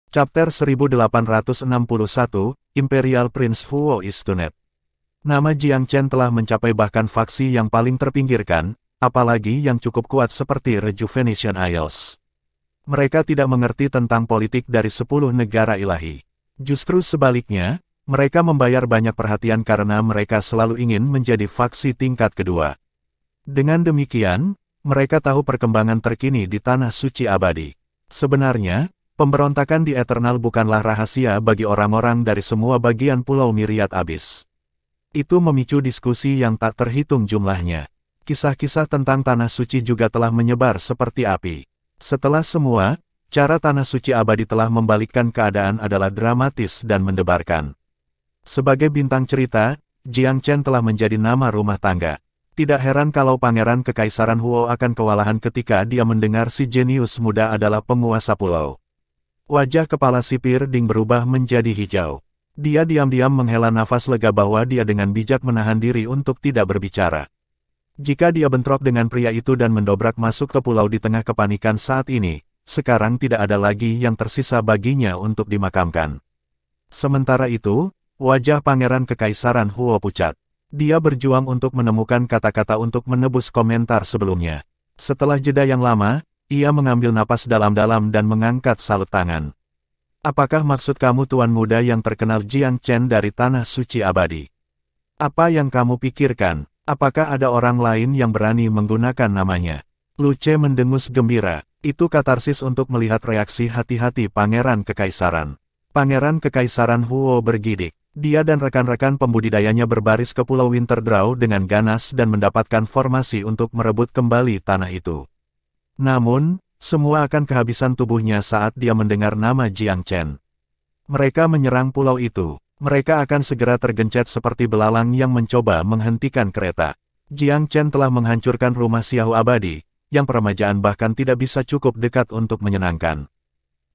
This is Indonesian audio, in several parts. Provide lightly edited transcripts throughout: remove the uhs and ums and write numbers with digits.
Chapter 1861, Imperial Prince Huo is Tunet. Nama Jiang Chen telah mencapai bahkan faksi yang paling terpinggirkan, apalagi yang cukup kuat seperti Rejuvenation Isles. Mereka tidak mengerti tentang politik dari 10 negara ilahi. Justru sebaliknya, mereka membayar banyak perhatian karena mereka selalu ingin menjadi faksi tingkat kedua. Dengan demikian, mereka tahu perkembangan terkini di Tanah Suci Abadi. Sebenarnya, pemberontakan di Eternal bukanlah rahasia bagi orang-orang dari semua bagian Pulau Myriad Abyss. Itu memicu diskusi yang tak terhitung jumlahnya. Kisah-kisah tentang Tanah Suci juga telah menyebar seperti api. Setelah semua, cara Tanah Suci Abadi telah membalikkan keadaan adalah dramatis dan mendebarkan. Sebagai bintang cerita, Jiang Chen telah menjadi nama rumah tangga. Tidak heran kalau Pangeran Kekaisaran Huo akan kewalahan ketika dia mendengar si jenius muda adalah penguasa pulau. Wajah kepala sipir Ding berubah menjadi hijau. Dia diam-diam menghela nafas lega bahwa dia dengan bijak menahan diri untuk tidak berbicara. Jika dia bentrok dengan pria itu dan mendobrak masuk ke pulau di tengah kepanikan saat ini, sekarang tidak ada lagi yang tersisa baginya untuk dimakamkan. Sementara itu, wajah Pangeran Kekaisaran Huo pucat. Dia berjuang untuk menemukan kata-kata untuk menebus komentar sebelumnya. Setelah jeda yang lama, ia mengambil napas dalam-dalam dan mengangkat salut tangan. Apakah maksud kamu Tuan Muda yang terkenal Jiang Chen dari Tanah Suci Abadi? Apa yang kamu pikirkan? Apakah ada orang lain yang berani menggunakan namanya? Lu Ce mendengus gembira. Itu katarsis untuk melihat reaksi hati-hati Pangeran Kekaisaran. Pangeran Kekaisaran Huo bergidik. Dia dan rekan-rekan pembudidayanya berbaris ke Pulau Winterdraw dengan ganas dan mendapatkan formasi untuk merebut kembali tanah itu. Namun, semua akan kehabisan tubuhnya saat dia mendengar nama Jiang Chen. Mereka menyerang pulau itu. Mereka akan segera tergencet seperti belalang yang mencoba menghentikan kereta. Jiang Chen telah menghancurkan rumah Xiao Abadi, yang peremajaan bahkan tidak bisa cukup dekat untuk menyenangkan.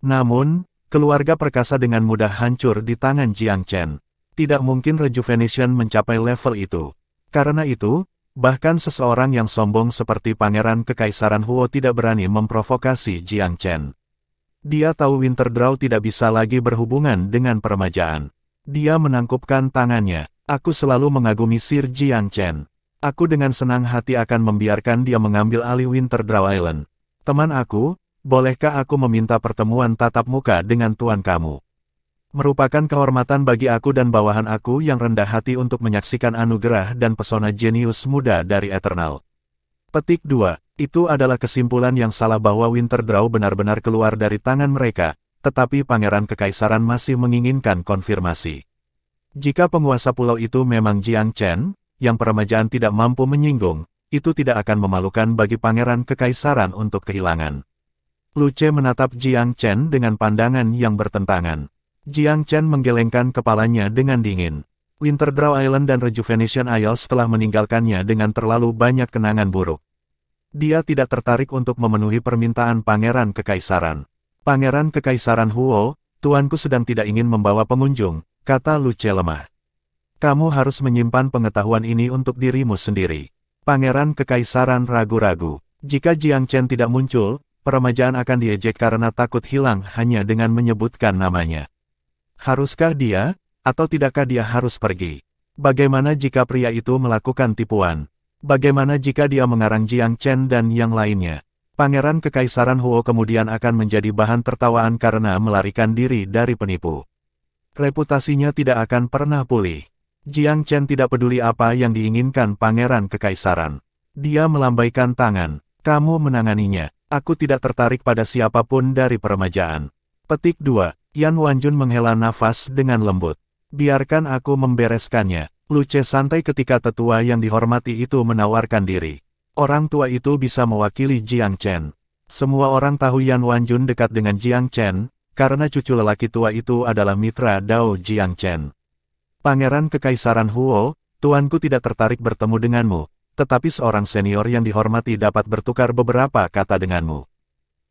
Namun, keluarga perkasa dengan mudah hancur di tangan Jiang Chen. Tidak mungkin Rejuvenation mencapai level itu. Karena itu, bahkan seseorang yang sombong seperti Pangeran Kekaisaran Huo tidak berani memprovokasi Jiang Chen. Dia tahu Winterdraw tidak bisa lagi berhubungan dengan peremajaan. Dia menangkupkan tangannya. Aku selalu mengagumi Sir Jiang Chen. Aku dengan senang hati akan membiarkan dia mengambil alih Winterdraw Island. Teman aku, bolehkah aku meminta pertemuan tatap muka dengan tuan kamu? Merupakan kehormatan bagi aku dan bawahan aku yang rendah hati untuk menyaksikan anugerah dan pesona jenius muda dari Eternal. Petik 2. Itu adalah kesimpulan yang salah bahwa Winterdraw benar-benar keluar dari tangan mereka, tetapi Pangeran Kekaisaran masih menginginkan konfirmasi. Jika penguasa pulau itu memang Jiang Chen, yang peremajaan tidak mampu menyinggung, itu tidak akan memalukan bagi Pangeran Kekaisaran untuk kehilangan. Lu Ce menatap Jiang Chen dengan pandangan yang bertentangan. Jiang Chen menggelengkan kepalanya dengan dingin. Winterdraw Island dan Rejuvenation Isles telah meninggalkannya dengan terlalu banyak kenangan buruk. Dia tidak tertarik untuk memenuhi permintaan Pangeran Kekaisaran. Pangeran Kekaisaran Huo, tuanku sedang tidak ingin membawa pengunjung, kata Lu Ce lemah. Kamu harus menyimpan pengetahuan ini untuk dirimu sendiri. Pangeran Kekaisaran ragu-ragu. Jika Jiang Chen tidak muncul, peremajaan akan diejek karena takut hilang hanya dengan menyebutkan namanya. Haruskah dia, atau tidakkah dia harus pergi? Bagaimana jika pria itu melakukan tipuan? Bagaimana jika dia mengarang Jiang Chen dan yang lainnya? Pangeran Kekaisaran Huo kemudian akan menjadi bahan tertawaan karena melarikan diri dari penipu. Reputasinya tidak akan pernah pulih. Jiang Chen tidak peduli apa yang diinginkan Pangeran Kekaisaran. Dia melambaikan tangan. Kamu menanganinya. Aku tidak tertarik pada siapapun dari peremajaan. Petik 2. Yan Wanjun menghela nafas dengan lembut. Biarkan aku membereskannya. Lu Ce santai ketika tetua yang dihormati itu menawarkan diri. Orang tua itu bisa mewakili Jiang Chen. Semua orang tahu Yan Wanjun dekat dengan Jiang Chen, karena cucu lelaki tua itu adalah mitra Dao Jiang Chen. Pangeran Kekaisaran Huo, tuanku tidak tertarik bertemu denganmu, tetapi seorang senior yang dihormati dapat bertukar beberapa kata denganmu.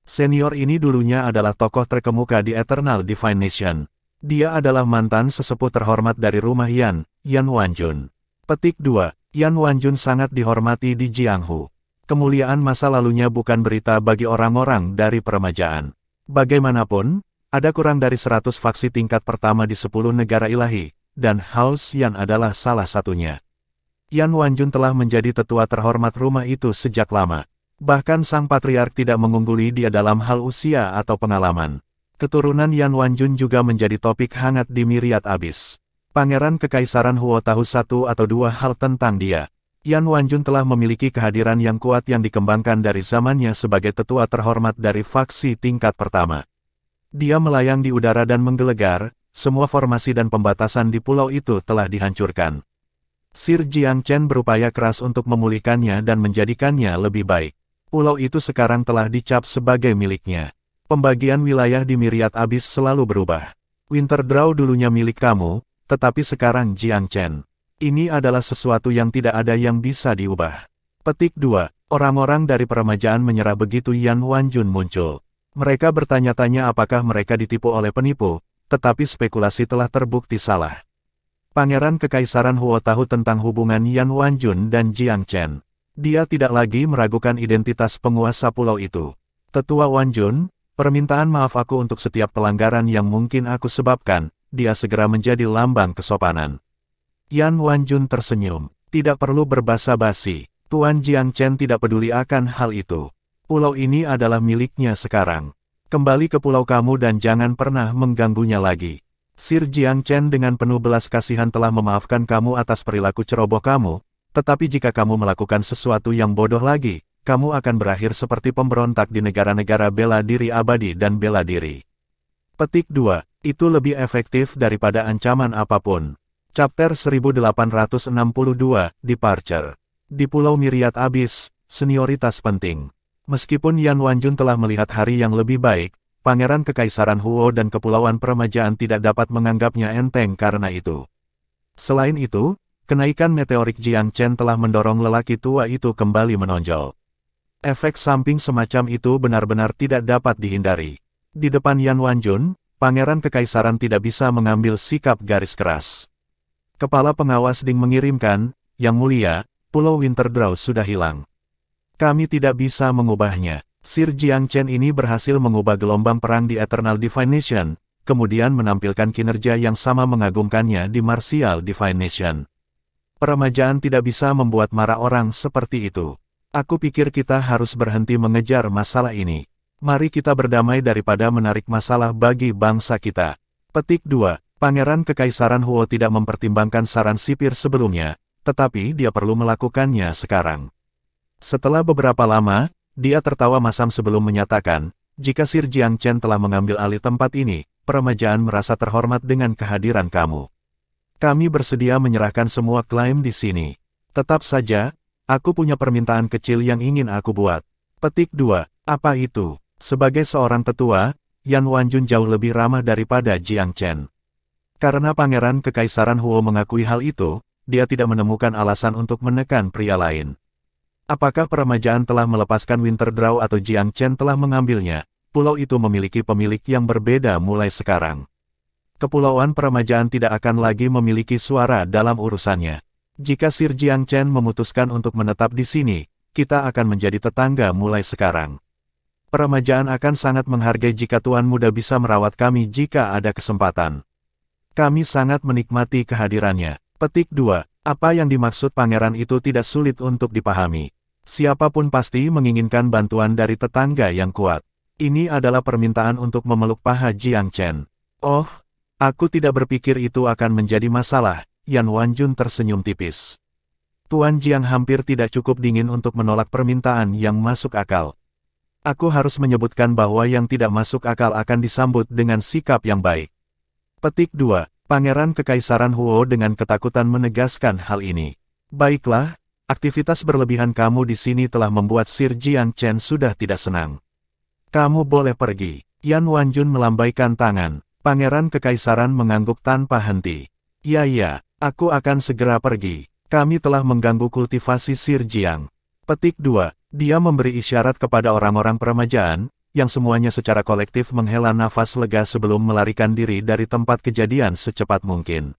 Senior ini dulunya adalah tokoh terkemuka di Eternal Divine Nation. Dia adalah mantan sesepuh terhormat dari rumah Yan Wanjun. Petik 2. Yan Wanjun sangat dihormati di Jianghu. Kemuliaan masa lalunya bukan berita bagi orang-orang dari peremajaan. Bagaimanapun, Ada kurang dari 100 faksi tingkat pertama di 10 negara ilahi, dan House Yan adalah salah satunya. Yan Wanjun telah menjadi tetua terhormat rumah itu sejak lama. Bahkan sang patriark tidak mengungguli dia dalam hal usia atau pengalaman. Keturunan Yan Wanjun juga menjadi topik hangat di Myriad Abyss. Pangeran Kekaisaran Huo tahu satu atau dua hal tentang dia. Yan Wanjun telah memiliki kehadiran yang kuat yang dikembangkan dari zamannya sebagai tetua terhormat dari faksi tingkat pertama. Dia melayang di udara dan menggelegar, semua formasi dan pembatasan di pulau itu telah dihancurkan. Sir Jiang Chen berupaya keras untuk memulihkannya dan menjadikannya lebih baik. Pulau itu sekarang telah dicap sebagai miliknya. Pembagian wilayah di Myriad Abyss selalu berubah. Winterdraw dulunya milik kamu, tetapi sekarang Jiang Chen. Ini adalah sesuatu yang tidak ada yang bisa diubah. Petik 2. Orang-orang dari peremajaan menyerah begitu Yan Wanjun muncul. Mereka bertanya-tanya apakah mereka ditipu oleh penipu, tetapi spekulasi telah terbukti salah. Pangeran Kekaisaran Huo tahu tentang hubungan Yan Wanjun dan Jiang Chen. Dia tidak lagi meragukan identitas penguasa pulau itu. Tetua Wanjun, permintaan maaf aku untuk setiap pelanggaran yang mungkin aku sebabkan, dia segera menjadi lambang kesopanan. Yan Wanjun tersenyum. Tidak perlu berbasa-basi. Tuan Jiang Chen tidak peduli akan hal itu. Pulau ini adalah miliknya sekarang. Kembali ke pulau kamu dan jangan pernah mengganggunya lagi. Sir Jiang Chen dengan penuh belas kasihan telah memaafkan kamu atas perilaku ceroboh kamu, tetapi jika kamu melakukan sesuatu yang bodoh lagi, kamu akan berakhir seperti pemberontak di negara-negara bela diri abadi dan bela diri. Petik 2. Itu lebih efektif daripada ancaman apapun. Chapter 1862, Departure. Di Pulau Myriad Abyss, senioritas penting. Meskipun Yan Wanjun telah melihat hari yang lebih baik, Pangeran Kekaisaran Huo dan Kepulauan Peremajaan tidak dapat menganggapnya enteng karena itu. Selain itu, kenaikan meteorik Jiang Chen telah mendorong lelaki tua itu kembali menonjol. Efek samping semacam itu benar-benar tidak dapat dihindari. Di depan Yan Wanjun, Pangeran Kekaisaran tidak bisa mengambil sikap garis keras. Kepala pengawas Ding mengirimkan, Yang Mulia, Pulau Winterdraw sudah hilang. Kami tidak bisa mengubahnya. Sir Jiang Chen ini berhasil mengubah gelombang perang di Eternal Divine Nation, kemudian menampilkan kinerja yang sama mengagumkannya di Martial Divine Nation. Peremajaan tidak bisa membuat marah orang seperti itu. Aku pikir kita harus berhenti mengejar masalah ini. Mari kita berdamai daripada menarik masalah bagi bangsa kita. Petik 2. Pangeran Kekaisaran Huo tidak mempertimbangkan saran sipir sebelumnya, tetapi dia perlu melakukannya sekarang. Setelah beberapa lama, dia tertawa masam sebelum menyatakan, jika Sir Jiang Chen telah mengambil alih tempat ini, peremajaan merasa terhormat dengan kehadiran kamu. Kami bersedia menyerahkan semua klaim di sini. Tetap saja, aku punya permintaan kecil yang ingin aku buat. Petik 2. Apa itu? Sebagai seorang tetua, Yan Wanjun jauh lebih ramah daripada Jiang Chen. Karena Pangeran Kekaisaran Huo mengakui hal itu, dia tidak menemukan alasan untuk menekan pria lain. Apakah peremajaan telah melepaskan Winterdraw atau Jiang Chen telah mengambilnya? Pulau itu memiliki pemilik yang berbeda mulai sekarang. Kepulauan Peremajaan tidak akan lagi memiliki suara dalam urusannya. Jika Sir Jiang Chen memutuskan untuk menetap di sini, kita akan menjadi tetangga mulai sekarang. Peremajaan akan sangat menghargai jika Tuan Muda bisa merawat kami jika ada kesempatan. Kami sangat menikmati kehadirannya. Petik 2. Apa yang dimaksud pangeran itu tidak sulit untuk dipahami. Siapapun pasti menginginkan bantuan dari tetangga yang kuat. Ini adalah permintaan untuk memeluk paha Jiang Chen. Oh, aku tidak berpikir itu akan menjadi masalah. Yan Wanjun tersenyum tipis. Tuan Jiang hampir tidak cukup dingin untuk menolak permintaan yang masuk akal. Aku harus menyebutkan bahwa yang tidak masuk akal akan disambut dengan sikap yang baik. Petik 2. Pangeran Kekaisaran Huo dengan ketakutan menegaskan hal ini. Baiklah, aktivitas berlebihan kamu di sini telah membuat Sir Jiang Chen sudah tidak senang. Kamu boleh pergi. Yan Wanjun melambaikan tangan. Pangeran Kekaisaran mengangguk tanpa henti. Ya, aku akan segera pergi. Kami telah mengganggu kultivasi Sir Jiang. Petik 2. Dia memberi isyarat kepada orang-orang peremajaan, yang semuanya secara kolektif menghela nafas lega sebelum melarikan diri dari tempat kejadian secepat mungkin.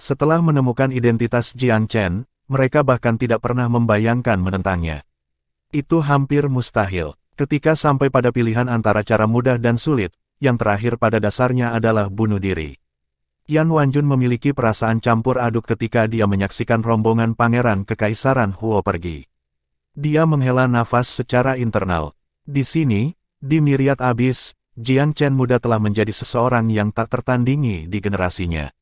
Setelah menemukan identitas Jiang Chen, mereka bahkan tidak pernah membayangkan menentangnya. Itu hampir mustahil. Ketika sampai pada pilihan antara cara mudah dan sulit, yang terakhir pada dasarnya adalah bunuh diri. Yan Wanjun memiliki perasaan campur aduk ketika dia menyaksikan rombongan Pangeran Kekaisaran Huo pergi. Dia menghela nafas secara internal. Di sini, di Myriad Abyss, Jiang Chen muda telah menjadi seseorang yang tak tertandingi di generasinya.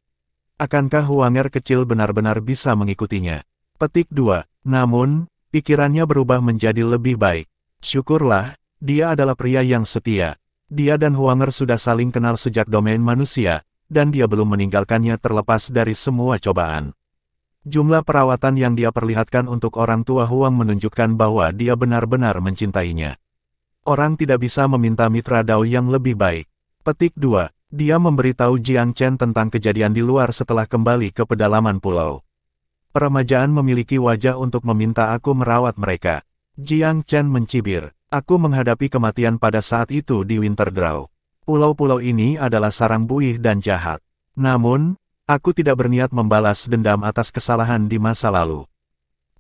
Akankah Huanger kecil benar-benar bisa mengikutinya? Petik 2. Namun, pikirannya berubah menjadi lebih baik. Syukurlah, dia adalah pria yang setia. Dia dan Huanger sudah saling kenal sejak domain manusia, dan dia belum meninggalkannya terlepas dari semua cobaan. Jumlah perawatan yang dia perlihatkan untuk orang tua Huang menunjukkan bahwa dia benar-benar mencintainya. Orang tidak bisa meminta mitra Dao yang lebih baik. Petik 2. Dia memberitahu Jiang Chen tentang kejadian di luar setelah kembali ke pedalaman pulau. Peremajaan memiliki wajah untuk meminta aku merawat mereka. Jiang Chen mencibir. Aku menghadapi kematian pada saat itu di Winterdraw. Pulau-pulau ini adalah sarang buih dan jahat. Namun, aku tidak berniat membalas dendam atas kesalahan di masa lalu.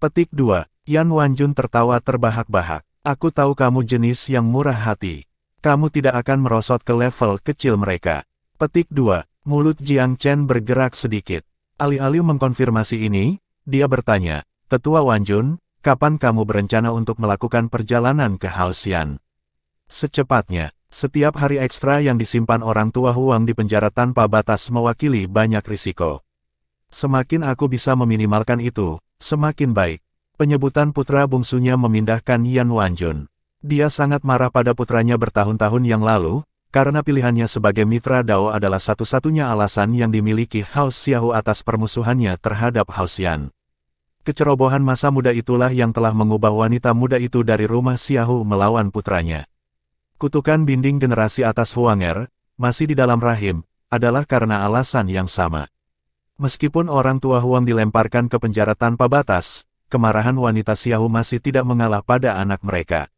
Petik 2. Yan Wanjun tertawa terbahak-bahak. Aku tahu kamu jenis yang murah hati. Kamu tidak akan merosot ke level kecil mereka. Petik 2. Mulut Jiang Chen bergerak sedikit. Alih-alih mengkonfirmasi ini, dia bertanya, Tetua Wanjun, kapan kamu berencana untuk melakukan perjalanan ke Haoxian? Secepatnya. Setiap hari ekstra yang disimpan orang tua Huang di penjara tanpa batas mewakili banyak risiko. Semakin aku bisa meminimalkan itu, semakin baik. Penyebutan putra bungsunya memindahkan Yan Wanjun. Dia sangat marah pada putranya bertahun-tahun yang lalu, karena pilihannya sebagai mitra Dao adalah satu-satunya alasan yang dimiliki Hao Xiaohu atas permusuhannya terhadap Haoxian. Kecerobohan masa muda itulah yang telah mengubah wanita muda itu dari rumah Xiaohu melawan putranya. Kutukan binding generasi atas Huanger, masih di dalam rahim, adalah karena alasan yang sama. Meskipun orang tua Huang dilemparkan ke penjara tanpa batas, kemarahan wanita Xiaohu masih tidak mengalah pada anak mereka.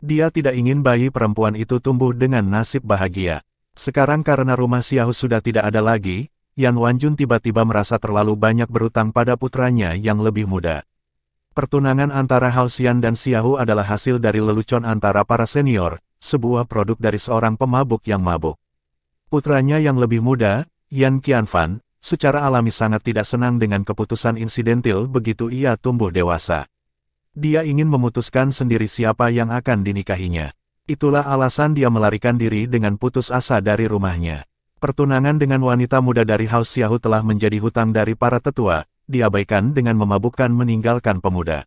Dia tidak ingin bayi perempuan itu tumbuh dengan nasib bahagia. Sekarang karena rumah Xiaohu sudah tidak ada lagi, Yan Wanjun tiba-tiba merasa terlalu banyak berutang pada putranya yang lebih muda. Pertunangan antara Haoxian dan Xiaohu adalah hasil dari lelucon antara para senior, sebuah produk dari seorang pemabuk yang mabuk. Putranya yang lebih muda, Yan Qianfan, secara alami sangat tidak senang dengan keputusan insidentil begitu ia tumbuh dewasa. Dia ingin memutuskan sendiri siapa yang akan dinikahinya. Itulah alasan dia melarikan diri dengan putus asa dari rumahnya. Pertunangan dengan wanita muda dari House Xiaohu telah menjadi hutang dari para tetua, diabaikan dengan memabukkan meninggalkan pemuda.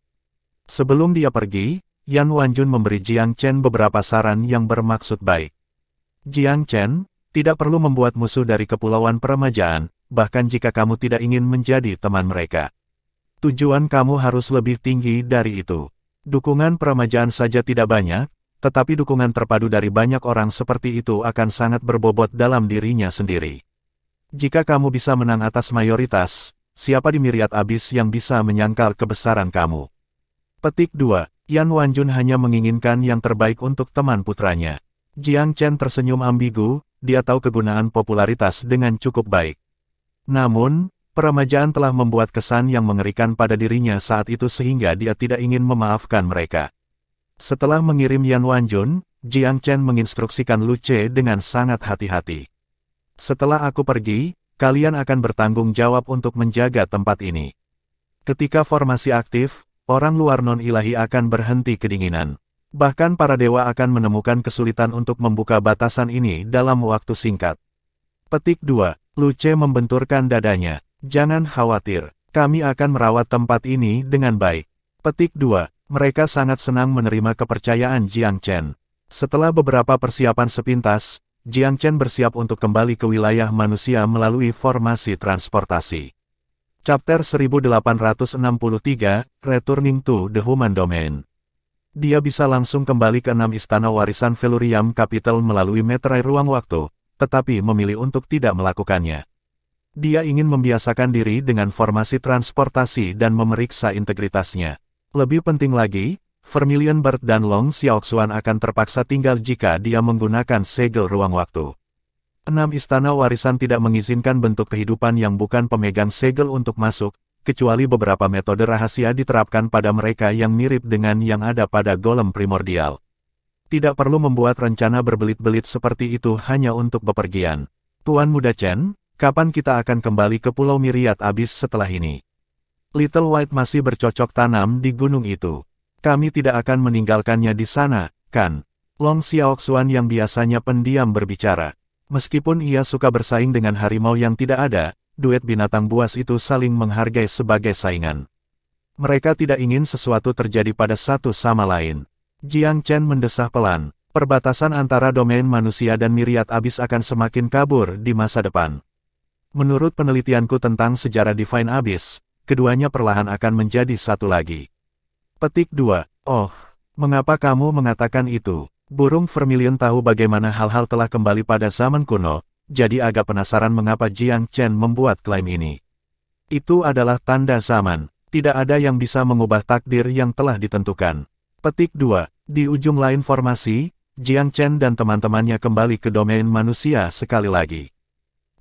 Sebelum dia pergi, Yan Wanjun memberi Jiang Chen beberapa saran yang bermaksud baik. Jiang Chen, tidak perlu membuat musuh dari kepulauan peremajaan, bahkan jika kamu tidak ingin menjadi teman mereka. Tujuan kamu harus lebih tinggi dari itu. Dukungan peremajaan saja tidak banyak, tetapi dukungan terpadu dari banyak orang seperti itu akan sangat berbobot dalam dirinya sendiri. Jika kamu bisa menang atas mayoritas, siapa di Myriad Abyss yang bisa menyangkal kebesaran kamu? Petik 2. Yan Wanjun hanya menginginkan yang terbaik untuk teman putranya. Jiang Chen tersenyum ambigu, dia tahu kegunaan popularitas dengan cukup baik. Namun, peremajaan telah membuat kesan yang mengerikan pada dirinya saat itu sehingga dia tidak ingin memaafkan mereka. Setelah mengirim Yan Wanjun, Jiang Chen menginstruksikan Lu Ce dengan sangat hati-hati. Setelah aku pergi, kalian akan bertanggung jawab untuk menjaga tempat ini. Ketika formasi aktif, orang luar non-ilahi akan berhenti kedinginan. Bahkan para dewa akan menemukan kesulitan untuk membuka batasan ini dalam waktu singkat. Petik 2. Lu Ce membenturkan dadanya. Jangan khawatir, kami akan merawat tempat ini dengan baik. Petik 2. Mereka sangat senang menerima kepercayaan Jiang Chen. Setelah beberapa persiapan sepintas, Jiang Chen bersiap untuk kembali ke wilayah manusia melalui formasi transportasi. Chapter 1863, Returning to the Human Domain. Dia bisa langsung kembali ke 6 istana warisan Velurium Capital melalui meterai ruang waktu, tetapi memilih untuk tidak melakukannya. Dia ingin membiasakan diri dengan formasi transportasi dan memeriksa integritasnya. Lebih penting lagi, Vermilion Bird dan Long Xiaoxuan akan terpaksa tinggal jika dia menggunakan segel ruang waktu. 6 istana warisan tidak mengizinkan bentuk kehidupan yang bukan pemegang segel untuk masuk, kecuali beberapa metode rahasia diterapkan pada mereka yang mirip dengan yang ada pada golem primordial. Tidak perlu membuat rencana berbelit-belit seperti itu hanya untuk bepergian. Tuan Muda Chen, kapan kita akan kembali ke Pulau Myriad Abyss setelah ini? Little White masih bercocok tanam di gunung itu. Kami tidak akan meninggalkannya di sana, kan? Long Xiaoxuan yang biasanya pendiam berbicara. Meskipun ia suka bersaing dengan harimau yang tidak ada, duet binatang buas itu saling menghargai sebagai saingan. Mereka tidak ingin sesuatu terjadi pada satu sama lain. Jiang Chen mendesah pelan, perbatasan antara domain manusia dan Myriad Abyss akan semakin kabur di masa depan. Menurut penelitianku tentang sejarah Divine Abyss, keduanya perlahan akan menjadi satu lagi. Petik 2. Oh, mengapa kamu mengatakan itu? Burung Vermilion tahu bagaimana hal-hal telah kembali pada zaman kuno, jadi agak penasaran mengapa Jiang Chen membuat klaim ini. Itu adalah tanda zaman, tidak ada yang bisa mengubah takdir yang telah ditentukan. Petik 2. Di ujung lain formasi, Jiang Chen dan teman-temannya kembali ke domain manusia sekali lagi.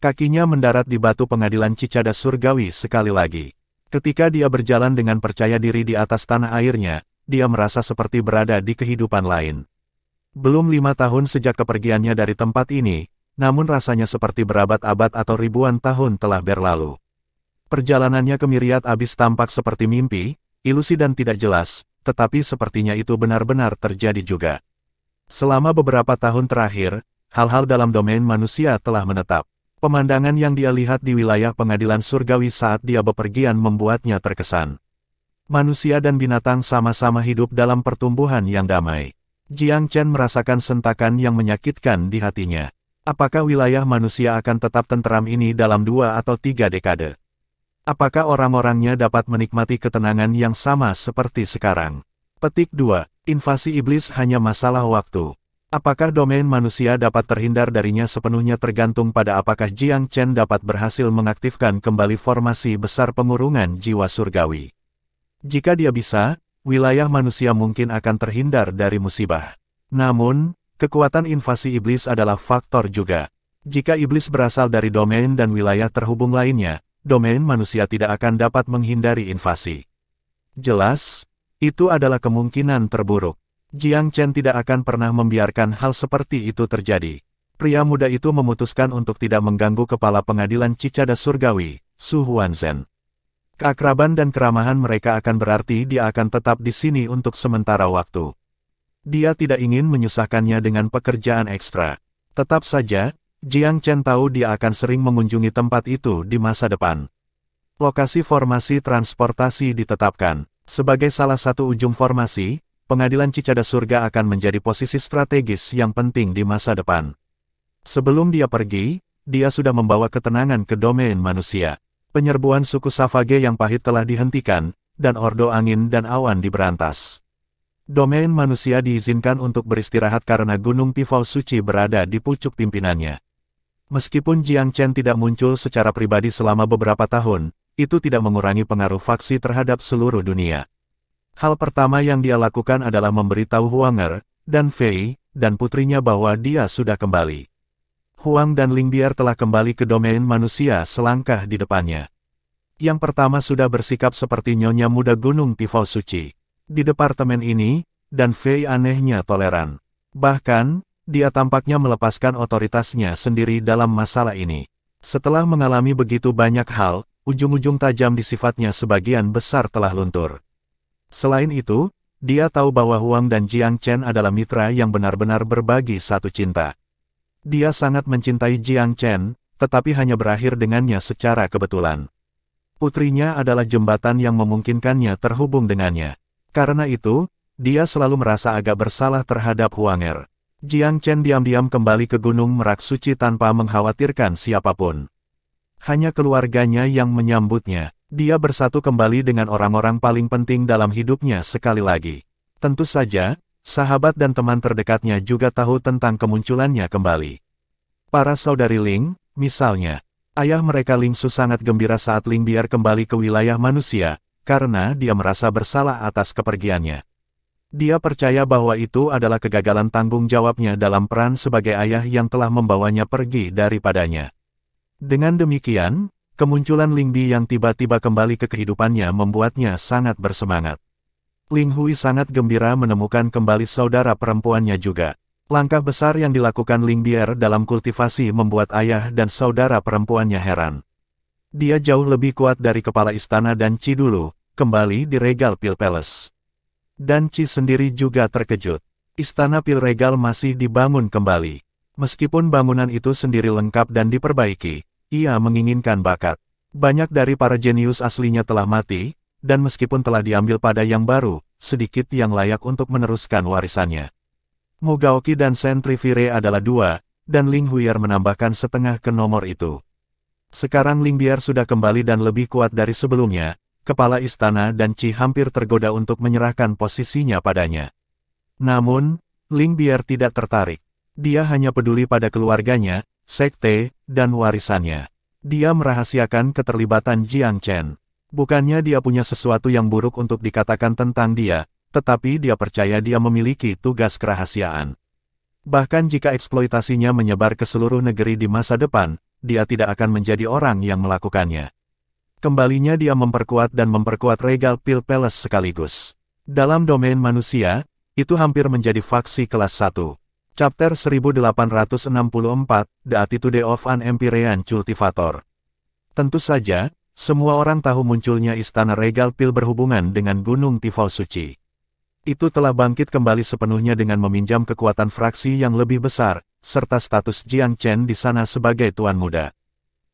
Kakinya mendarat di batu pengadilan Cicadas Surgawi sekali lagi. Ketika dia berjalan dengan percaya diri di atas tanah airnya, dia merasa seperti berada di kehidupan lain. Belum 5 tahun sejak kepergiannya dari tempat ini, namun rasanya seperti berabad-abad atau ribuan tahun telah berlalu. Perjalanannya ke Myriad Abyss tampak seperti mimpi, ilusi dan tidak jelas, tetapi sepertinya itu benar-benar terjadi juga. Selama beberapa tahun terakhir, hal-hal dalam domain manusia telah menetap. Pemandangan yang dia lihat di wilayah pengadilan surgawi saat dia bepergian membuatnya terkesan. Manusia dan binatang sama-sama hidup dalam pertumbuhan yang damai. Jiang Chen merasakan sentakan yang menyakitkan di hatinya. Apakah wilayah manusia akan tetap tenteram ini dalam 2 atau 3 dekade? Apakah orang-orangnya dapat menikmati ketenangan yang sama seperti sekarang? Petik 2. Invasi iblis hanya masalah waktu. Apakah domain manusia dapat terhindar darinya sepenuhnya tergantung pada apakah Jiang Chen dapat berhasil mengaktifkan kembali formasi besar pengurungan jiwa surgawi. Jika dia bisa, wilayah manusia mungkin akan terhindar dari musibah. Namun, kekuatan invasi iblis adalah faktor juga. Jika iblis berasal dari domain dan wilayah terhubung lainnya, domain manusia tidak akan dapat menghindari invasi. Jelas, itu adalah kemungkinan terburuk. Jiang Chen tidak akan pernah membiarkan hal seperti itu terjadi. Pria muda itu memutuskan untuk tidak mengganggu kepala pengadilan Cicadas Surgawi, Su Huanzhen. Keakraban dan keramahan mereka akan berarti dia akan tetap di sini untuk sementara waktu. Dia tidak ingin menyusahkannya dengan pekerjaan ekstra. Tetap saja, Jiang Chen tahu dia akan sering mengunjungi tempat itu di masa depan. Lokasi formasi transportasi ditetapkan. Sebagai salah satu ujung formasi, pengadilan Cicadas Surga akan menjadi posisi strategis yang penting di masa depan. Sebelum dia pergi, dia sudah membawa ketenangan ke domain manusia. Penyerbuan suku Savage yang pahit telah dihentikan, dan Ordo Angin dan Awan diberantas. Domain manusia diizinkan untuk beristirahat karena Gunung Pifau Suci berada di pucuk pimpinannya. Meskipun Jiang Chen tidak muncul secara pribadi selama beberapa tahun, itu tidak mengurangi pengaruh faksi terhadap seluruh dunia. Hal pertama yang dia lakukan adalah memberitahu Huanger, dan Fei, dan putrinya bahwa dia sudah kembali. Huang dan Lingbier telah kembali ke domain manusia selangkah di depannya. Yang pertama sudah bersikap seperti nyonya muda Gunung Pifau Suci. Di departemen ini, dan Fei anehnya toleran. Bahkan, dia tampaknya melepaskan otoritasnya sendiri dalam masalah ini. Setelah mengalami begitu banyak hal, ujung-ujung tajam di sifatnya sebagian besar telah luntur. Selain itu, dia tahu bahwa Huang dan Jiang Chen adalah mitra yang benar-benar berbagi satu cinta. Dia sangat mencintai Jiang Chen, tetapi hanya berakhir dengannya secara kebetulan. Putrinya adalah jembatan yang memungkinkannya terhubung dengannya. Karena itu, dia selalu merasa agak bersalah terhadap Huanger. Jiang Chen diam-diam kembali ke Gunung Merak Suci tanpa mengkhawatirkan siapapun. Hanya keluarganya yang menyambutnya. Dia bersatu kembali dengan orang-orang paling penting dalam hidupnya sekali lagi. Tentu saja, sahabat dan teman terdekatnya juga tahu tentang kemunculannya kembali. Para saudari Ling, misalnya, ayah mereka Ling Su sangat gembira saat Ling Bier kembali ke wilayah manusia, karena dia merasa bersalah atas kepergiannya. Dia percaya bahwa itu adalah kegagalan tanggung jawabnya dalam peran sebagai ayah yang telah membawanya pergi daripadanya. Dengan demikian, kemunculan Ling Bi yang tiba-tiba kembali ke kehidupannya membuatnya sangat bersemangat. Ling Hui sangat gembira menemukan kembali saudara perempuannya juga. Langkah besar yang dilakukan Ling Bier dalam kultivasi membuat ayah dan saudara perempuannya heran. Dia jauh lebih kuat dari kepala istana dan Qi dulu, kembali di Regal Pil Palace. Dan Qi sendiri juga terkejut. Istana Pil Regal masih dibangun kembali. Meskipun bangunan itu sendiri lengkap dan diperbaiki, ia menginginkan bakat. Banyak dari para jenius aslinya telah mati, dan meskipun telah diambil pada yang baru, sedikit yang layak untuk meneruskan warisannya. Mu Gaoqi dan Shen Trivire adalah 2, dan Ling Huier menambahkan setengah ke nomor itu. Sekarang Ling Bier sudah kembali dan lebih kuat dari sebelumnya, kepala istana dan Qi hampir tergoda untuk menyerahkan posisinya padanya. Namun, Ling Bier tidak tertarik. Dia hanya peduli pada keluarganya, sekte, dan warisannya. Dia merahasiakan keterlibatan Jiang Chen. Bukannya dia punya sesuatu yang buruk untuk dikatakan tentang dia, tetapi dia percaya dia memiliki tugas kerahasiaan. Bahkan jika eksploitasinya menyebar ke seluruh negeri di masa depan, dia tidak akan menjadi orang yang melakukannya. Kembalinya dia memperkuat dan memperkuat Regal Pil Palace sekaligus. Dalam domain manusia, itu hampir menjadi faksi kelas 1. Chapter 1864, The Attitude of an Empyrean Cultivator. Tentu saja, semua orang tahu munculnya Istana Regal Pil berhubungan dengan Gunung Tifau Suci. Itu telah bangkit kembali sepenuhnya dengan meminjam kekuatan fraksi yang lebih besar, serta status Jiang Chen di sana sebagai Tuan Muda.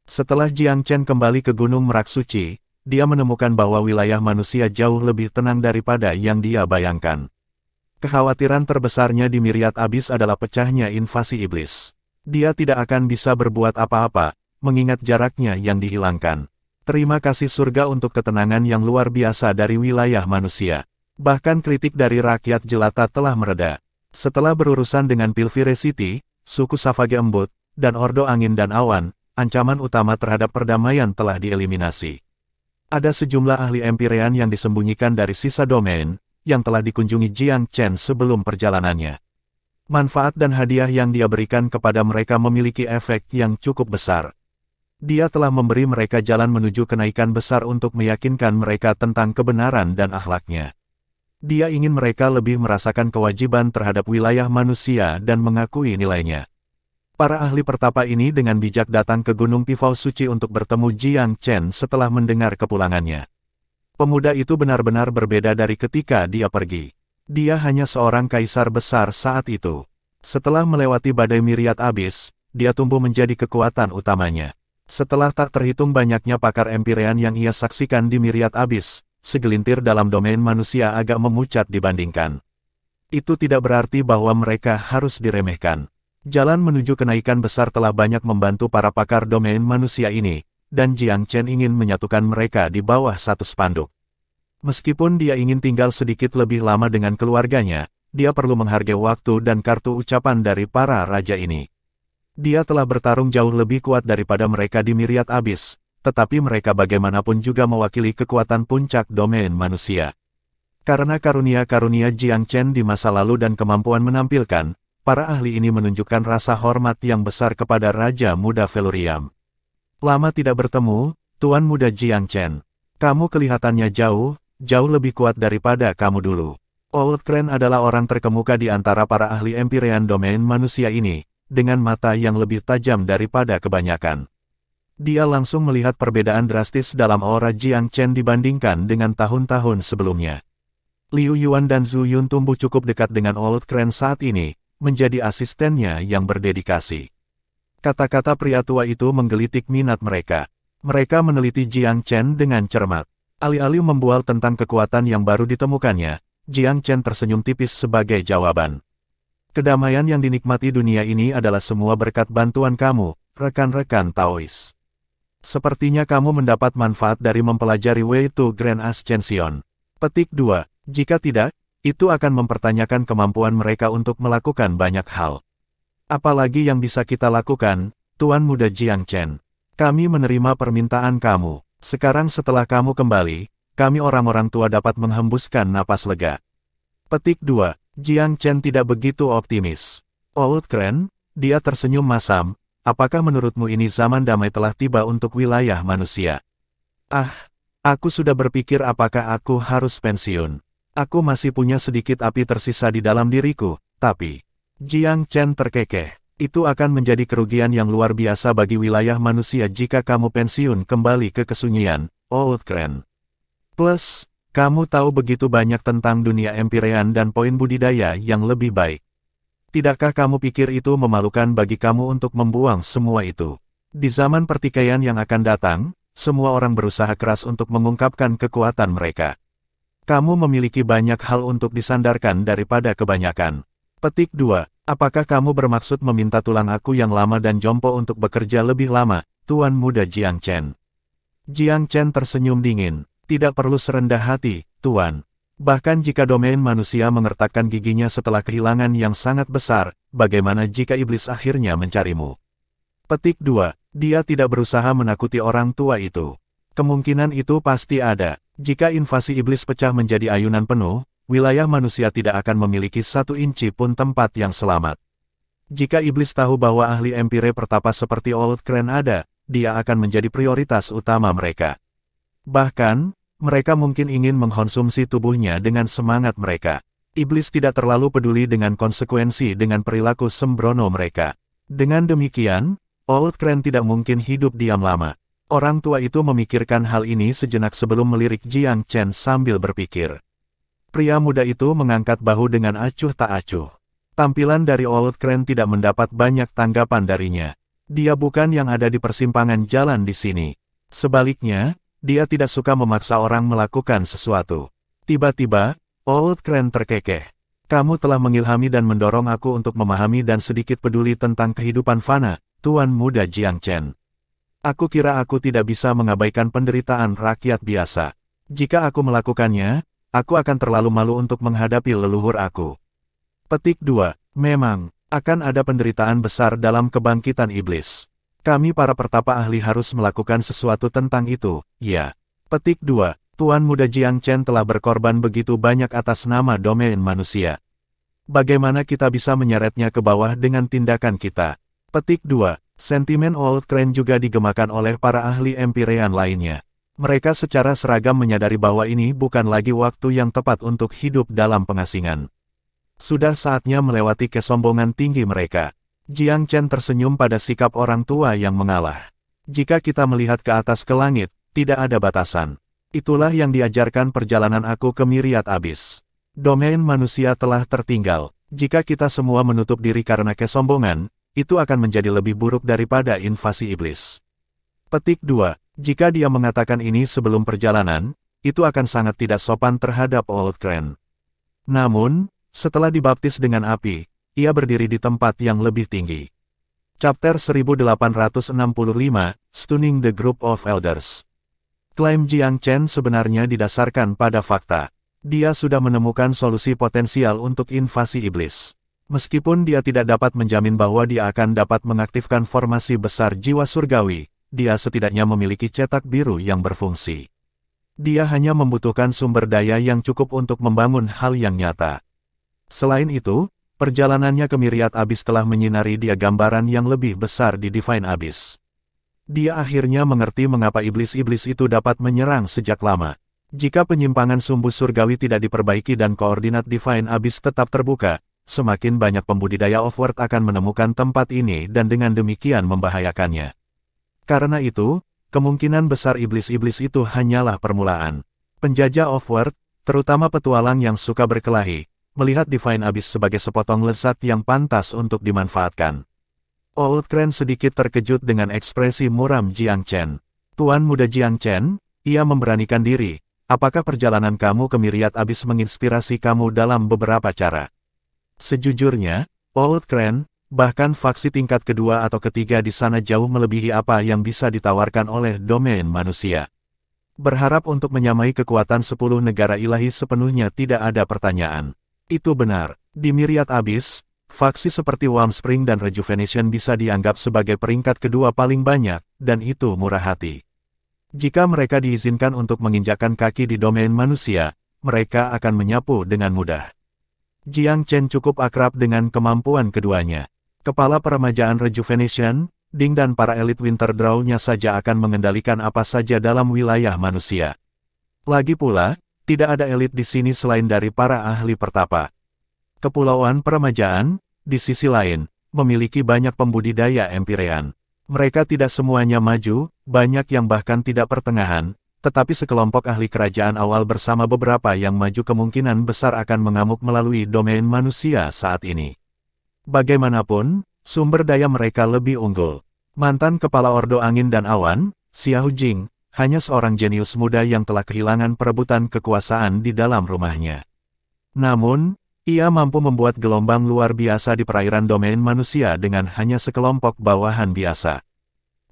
Setelah Jiang Chen kembali ke Gunung Merak Suci, dia menemukan bahwa wilayah manusia jauh lebih tenang daripada yang dia bayangkan. Kekhawatiran terbesarnya di Myriad Abyss adalah pecahnya invasi iblis. Dia tidak akan bisa berbuat apa-apa, mengingat jaraknya yang dihilangkan. Terima kasih surga untuk ketenangan yang luar biasa dari wilayah manusia. Bahkan kritik dari rakyat jelata telah mereda. Setelah berurusan dengan Pilvire City, suku Savage Embut, dan Ordo Angin dan Awan, ancaman utama terhadap perdamaian telah dieliminasi. Ada sejumlah ahli Empyrean yang disembunyikan dari sisa domain, yang telah dikunjungi Jiang Chen sebelum perjalanannya. Manfaat dan hadiah yang dia berikan kepada mereka memiliki efek yang cukup besar. Dia telah memberi mereka jalan menuju kenaikan besar untuk meyakinkan mereka tentang kebenaran dan akhlaknya. Dia ingin mereka lebih merasakan kewajiban terhadap wilayah manusia dan mengakui nilainya. Para ahli pertapa ini dengan bijak datang ke Gunung Tifau Suci untuk bertemu Jiang Chen setelah mendengar kepulangannya. Pemuda itu benar-benar berbeda dari ketika dia pergi. Dia hanya seorang kaisar besar saat itu. Setelah melewati badai Myriad Abyss, dia tumbuh menjadi kekuatan utamanya. Setelah tak terhitung banyaknya pakar Empyrean yang ia saksikan di Myriad Abyss, segelintir dalam domain manusia agak memucat dibandingkan. Itu tidak berarti bahwa mereka harus diremehkan. Jalan menuju kenaikan besar telah banyak membantu para pakar domain manusia ini, dan Jiang Chen ingin menyatukan mereka di bawah satu spanduk. Meskipun dia ingin tinggal sedikit lebih lama dengan keluarganya, dia perlu menghargai waktu dan kartu ucapan dari para raja ini. Dia telah bertarung jauh lebih kuat daripada mereka di Myriad Abyss, tetapi mereka bagaimanapun juga mewakili kekuatan puncak domain manusia. Karena karunia-karunia Jiang Chen di masa lalu dan kemampuan menampilkan, para ahli ini menunjukkan rasa hormat yang besar kepada Raja Muda Velurium. Lama tidak bertemu, Tuan Muda Jiang Chen. Kamu kelihatannya jauh lebih kuat daripada kamu dulu. Old Crane adalah orang terkemuka di antara para ahli Empyrean domain manusia ini, dengan mata yang lebih tajam daripada kebanyakan. Dia langsung melihat perbedaan drastis dalam aura Jiang Chen dibandingkan dengan tahun-tahun sebelumnya. Liu Yuan dan Zhu Yun tumbuh cukup dekat dengan Old Crane saat ini, menjadi asistennya yang berdedikasi. Kata-kata pria tua itu menggelitik minat mereka. Mereka meneliti Jiang Chen dengan cermat. Alih-alih membual tentang kekuatan yang baru ditemukannya, Jiang Chen tersenyum tipis sebagai jawaban. Kedamaian yang dinikmati dunia ini adalah semua berkat bantuan kamu, rekan-rekan Taois. Sepertinya kamu mendapat manfaat dari mempelajari Way to Grand Ascension. Petik 2. Jika tidak, itu akan mempertanyakan kemampuan mereka untuk melakukan banyak hal. Apalagi yang bisa kita lakukan, Tuan Muda Jiang Chen. Kami menerima permintaan kamu. Sekarang setelah kamu kembali, kami orang-orang tua dapat menghembuskan napas lega. Petik 2. Jiang Chen tidak begitu optimis. Old Crane, dia tersenyum masam. Apakah menurutmu ini zaman damai telah tiba untuk wilayah manusia? Aku sudah berpikir apakah aku harus pensiun. Aku masih punya sedikit api tersisa di dalam diriku, tapi... Jiang Chen terkekeh. Itu akan menjadi kerugian yang luar biasa bagi wilayah manusia jika kamu pensiun kembali ke kesunyian, Old Crane. Plus, kamu tahu begitu banyak tentang dunia Empyrean dan poin budidaya yang lebih baik. Tidakkah kamu pikir itu memalukan bagi kamu untuk membuang semua itu? Di zaman pertikaian yang akan datang, semua orang berusaha keras untuk mengungkapkan kekuatan mereka. Kamu memiliki banyak hal untuk disandarkan daripada kebanyakan. Petik 2. Apakah kamu bermaksud meminta tulang aku yang lama dan jompo untuk bekerja lebih lama, Tuan Muda Jiang Chen? Jiang Chen tersenyum dingin. Tidak perlu serendah hati, Tuan. Bahkan jika domain manusia mengertakkan giginya setelah kehilangan yang sangat besar, bagaimana jika iblis akhirnya mencarimu? Petik 2. Dia tidak berusaha menakuti orang tua itu. Kemungkinan itu pasti ada. Jika invasi iblis pecah menjadi ayunan penuh, wilayah manusia tidak akan memiliki 1 inci pun tempat yang selamat. Jika iblis tahu bahwa ahli Empire pertapa seperti Old Crane ada, dia akan menjadi prioritas utama mereka. Bahkan, mereka mungkin ingin mengkonsumsi tubuhnya dengan semangat mereka. Iblis tidak terlalu peduli dengan konsekuensi dengan perilaku sembrono mereka. Dengan demikian, Old Crane tidak mungkin hidup diam lama. Orang tua itu memikirkan hal ini sejenak sebelum melirik Jiang Chen sambil berpikir. Pria muda itu mengangkat bahu dengan acuh tak acuh. Tampilan dari Old Crane tidak mendapat banyak tanggapan darinya. Dia bukan yang ada di persimpangan jalan di sini. Sebaliknya, dia tidak suka memaksa orang melakukan sesuatu. Tiba-tiba, Old Crane terkekeh. Kamu telah mengilhami dan mendorong aku untuk memahami dan sedikit peduli tentang kehidupan fana, Tuan Muda Jiang Chen. Aku kira aku tidak bisa mengabaikan penderitaan rakyat biasa. Jika aku melakukannya, aku akan terlalu malu untuk menghadapi leluhur aku. Petik 2. Memang, akan ada penderitaan besar dalam kebangkitan iblis. Kami para pertapa ahli harus melakukan sesuatu tentang itu, ya. Petik 2. Tuan Muda Jiang Chen telah berkorban begitu banyak atas nama domain manusia. Bagaimana kita bisa menyeretnya ke bawah dengan tindakan kita? Petik 2. Sentimen Old Crane juga digemakan oleh para ahli Empyrean lainnya. Mereka secara seragam menyadari bahwa ini bukan lagi waktu yang tepat untuk hidup dalam pengasingan. Sudah saatnya melewati kesombongan tinggi mereka. Jiang Chen tersenyum pada sikap orang tua yang mengalah. Jika kita melihat ke atas ke langit, tidak ada batasan. Itulah yang diajarkan perjalanan aku ke Myriad Abyss. Domain manusia telah tertinggal. Jika kita semua menutup diri karena kesombongan, itu akan menjadi lebih buruk daripada invasi iblis. Petik 2. Jika dia mengatakan ini sebelum perjalanan, itu akan sangat tidak sopan terhadap Old Crane. Namun, setelah dibaptis dengan api, ia berdiri di tempat yang lebih tinggi. Chapter 1865, Stunning the Group of Elders. Klaim Jiang Chen sebenarnya didasarkan pada fakta. Dia sudah menemukan solusi potensial untuk invasi iblis. Meskipun dia tidak dapat menjamin bahwa dia akan dapat mengaktifkan formasi besar jiwa surgawi, dia setidaknya memiliki cetak biru yang berfungsi. Dia hanya membutuhkan sumber daya yang cukup untuk membangun hal yang nyata. Selain itu, perjalanannya ke Myriad Abyss telah menyinari dia gambaran yang lebih besar di Divine Abyss. Dia akhirnya mengerti mengapa iblis-iblis itu dapat menyerang sejak lama. Jika penyimpangan sumbu surgawi tidak diperbaiki dan koordinat Divine Abyss tetap terbuka, semakin banyak pembudidaya Offworld akan menemukan tempat ini dan dengan demikian membahayakannya. Karena itu, kemungkinan besar iblis-iblis itu hanyalah permulaan. Penjajah Offworld, terutama petualang yang suka berkelahi, melihat Divine Abyss sebagai sepotong lezat yang pantas untuk dimanfaatkan. Old Crane sedikit terkejut dengan ekspresi muram Jiang Chen. Tuan Muda Jiang Chen, ia memberanikan diri. Apakah perjalanan kamu ke Myriad Abyss menginspirasi kamu dalam beberapa cara? Sejujurnya, Old Crane, bahkan faksi tingkat kedua atau ketiga di sana jauh melebihi apa yang bisa ditawarkan oleh domain manusia. Berharap untuk menyamai kekuatan 10 negara ilahi sepenuhnya tidak ada pertanyaan. Itu benar, di Myriad Abyss, faksi seperti Wurmspring dan Rejuvenation bisa dianggap sebagai peringkat kedua paling banyak, dan itu murah hati. Jika mereka diizinkan untuk menginjakkan kaki di domain manusia, mereka akan menyapu dengan mudah. Jiang Chen cukup akrab dengan kemampuan keduanya. Kepala peremajaan Rejuvenation, Ding dan para elit Winter Draw-nya saja akan mengendalikan apa saja dalam wilayah manusia. Lagi pula, Tidak ada elit di sini selain dari para ahli pertapa. Kepulauan Peremajaan, di sisi lain, memiliki banyak pembudidaya empirean. Mereka tidak semuanya maju, banyak yang bahkan tidak pertengahan, tetapi sekelompok ahli kerajaan awal bersama beberapa yang maju kemungkinan besar akan mengamuk melalui domain manusia saat ini. Bagaimanapun, sumber daya mereka lebih unggul. Mantan kepala Ordo Angin dan Awan, Xiao Jing, hanya seorang jenius muda yang telah kehilangan perebutan kekuasaan di dalam rumahnya. Namun, ia mampu membuat gelombang luar biasa di perairan domain manusia dengan hanya sekelompok bawahan biasa.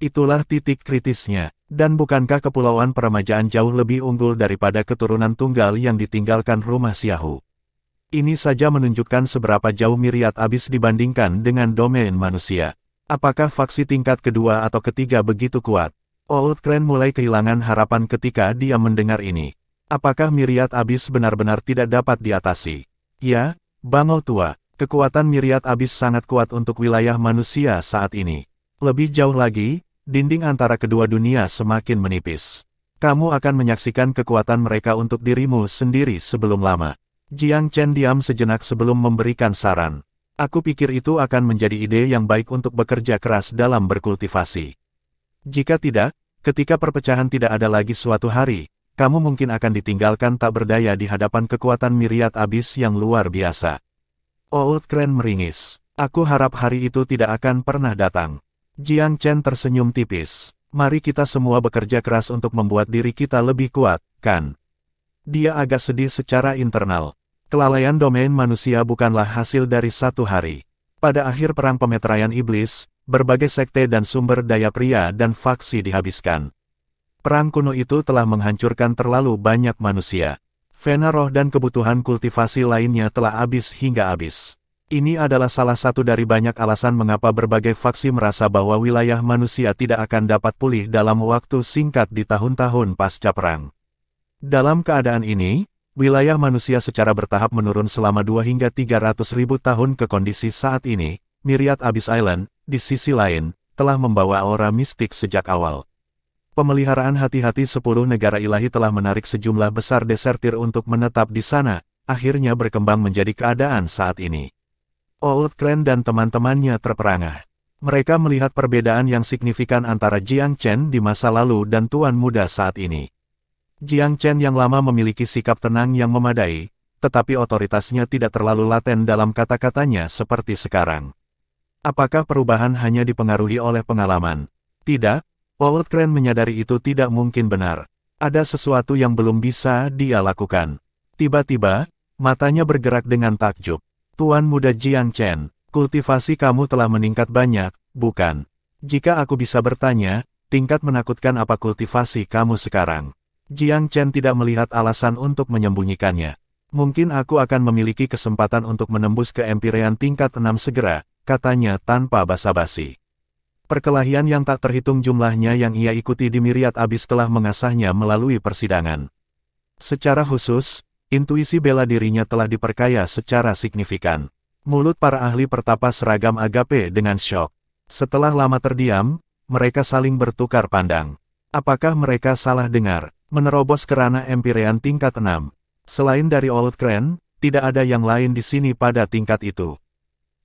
Itulah titik kritisnya, dan bukankah Kepulauan Peremajaan jauh lebih unggul daripada keturunan tunggal yang ditinggalkan rumah Xiao? Ini saja menunjukkan seberapa jauh Myriad Abyss dibandingkan dengan domain manusia. Apakah faksi tingkat kedua atau ketiga begitu kuat? Old Crane mulai kehilangan harapan ketika dia mendengar ini. Apakah Myriad Abyss benar-benar tidak dapat diatasi? Ya, bangau tua, kekuatan Myriad Abyss sangat kuat untuk wilayah manusia saat ini. Lebih jauh lagi, dinding antara kedua dunia semakin menipis. Kamu akan menyaksikan kekuatan mereka untuk dirimu sendiri sebelum lama. Jiang Chen diam sejenak sebelum memberikan saran. Aku pikir itu akan menjadi ide yang baik untuk bekerja keras dalam berkultivasi. Jika tidak, ketika perpecahan tidak ada lagi suatu hari, kamu mungkin akan ditinggalkan tak berdaya di hadapan kekuatan Myriad Abyss yang luar biasa. Old Crane meringis. Aku harap hari itu tidak akan pernah datang. Jiang Chen tersenyum tipis. Mari kita semua bekerja keras untuk membuat diri kita lebih kuat, kan? Dia agak sedih secara internal. Kelalaian domain manusia bukanlah hasil dari satu hari. Pada akhir Perang Pemeteraian Iblis, berbagai sekte dan sumber daya pria dan faksi dihabiskan. Perang kuno itu telah menghancurkan terlalu banyak manusia. Vena roh dan kebutuhan kultivasi lainnya telah habis hingga habis. Ini adalah salah satu dari banyak alasan mengapa berbagai faksi merasa bahwa wilayah manusia tidak akan dapat pulih dalam waktu singkat di tahun-tahun pasca perang. Dalam keadaan ini, wilayah manusia secara bertahap menurun selama 2 hingga 300 ribu tahun ke kondisi saat ini. Myriad Abyss Island, di sisi lain, telah membawa aura mistik sejak awal. Pemeliharaan hati-hati 10 negara ilahi telah menarik sejumlah besar desertir untuk menetap di sana, akhirnya berkembang menjadi keadaan saat ini. Old Crane dan teman-temannya terperangah. Mereka melihat perbedaan yang signifikan antara Jiang Chen di masa lalu dan Tuan Muda saat ini. Jiang Chen yang lama memiliki sikap tenang yang memadai, tetapi otoritasnya tidak terlalu laten dalam kata-katanya seperti sekarang. Apakah perubahan hanya dipengaruhi oleh pengalaman? Tidak, Old Crane menyadari itu tidak mungkin benar. Ada sesuatu yang belum bisa dia lakukan. Tiba-tiba, matanya bergerak dengan takjub. Tuan Muda Jiang Chen, kultivasi kamu telah meningkat banyak, bukan? Jika aku bisa bertanya, tingkat menakutkan apa kultivasi kamu sekarang? Jiang Chen tidak melihat alasan untuk menyembunyikannya. Mungkin aku akan memiliki kesempatan untuk menembus ke Empirean tingkat 6 segera, katanya tanpa basa-basi. Perkelahian yang tak terhitung jumlahnya yang ia ikuti di Myriad Abyss telah mengasahnya melalui persidangan. Secara khusus, intuisi bela dirinya telah diperkaya secara signifikan. Mulut para ahli pertapa seragam agape dengan syok. Setelah lama terdiam, mereka saling bertukar pandang. Apakah mereka salah dengar? Menerobos ke ranah Empirean tingkat 6. Selain dari Old Crane, tidak ada yang lain di sini pada tingkat itu.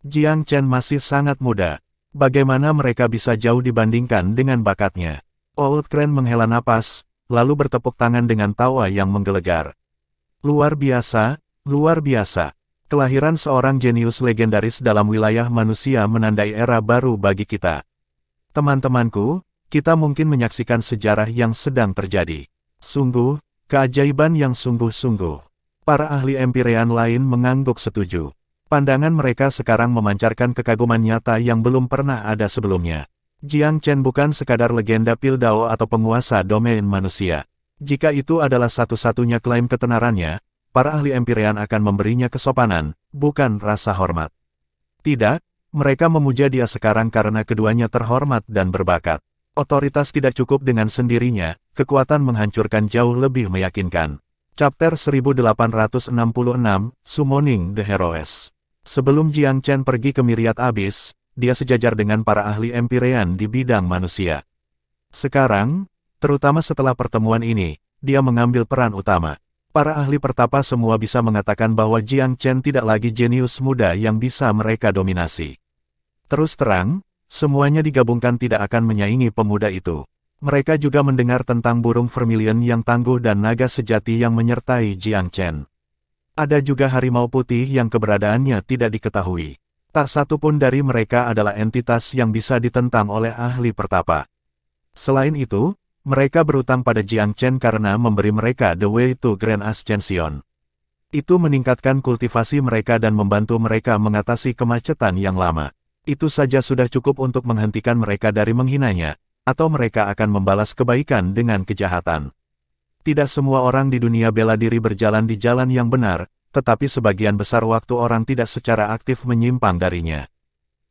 Jiang Chen masih sangat muda. Bagaimana mereka bisa jauh dibandingkan dengan bakatnya? Old Crane menghela napas, lalu bertepuk tangan dengan tawa yang menggelegar. Luar biasa, luar biasa. Kelahiran seorang jenius legendaris dalam wilayah manusia menandai era baru bagi kita. Teman-temanku, kita mungkin menyaksikan sejarah yang sedang terjadi. Sungguh, keajaiban yang sungguh-sungguh. Para ahli Empirean lain mengangguk setuju. Pandangan mereka sekarang memancarkan kekaguman nyata yang belum pernah ada sebelumnya. Jiang Chen bukan sekadar legenda Pildao atau penguasa domain manusia. Jika itu adalah satu-satunya klaim ketenarannya, para ahli Empirean akan memberinya kesopanan, bukan rasa hormat. Tidak, mereka memuja dia sekarang karena keduanya terhormat dan berbakat. Otoritas tidak cukup dengan sendirinya, kekuatan menghancurkan jauh lebih meyakinkan. Chapter 1866, Summoning the Heroes. Sebelum Jiang Chen pergi ke Myriad Abyss, dia sejajar dengan para ahli Empirean di bidang manusia. Sekarang, terutama setelah pertemuan ini, dia mengambil peran utama. Para ahli pertapa semua bisa mengatakan bahwa Jiang Chen tidak lagi jenius muda yang bisa mereka dominasi. Terus terang, semuanya digabungkan tidak akan menyaingi pemuda itu. Mereka juga mendengar tentang burung vermilion yang tangguh dan naga sejati yang menyertai Jiang Chen. Ada juga harimau putih yang keberadaannya tidak diketahui. Tak satu pun dari mereka adalah entitas yang bisa ditentang oleh ahli pertapa. Selain itu, mereka berutang pada Jiang Chen karena memberi mereka The Way to Grand Ascension. Itu meningkatkan kultivasi mereka dan membantu mereka mengatasi kemacetan yang lama. Itu saja sudah cukup untuk menghentikan mereka dari menghinanya, atau mereka akan membalas kebaikan dengan kejahatan. Tidak semua orang di dunia bela diri berjalan di jalan yang benar, tetapi sebagian besar waktu orang tidak secara aktif menyimpang darinya.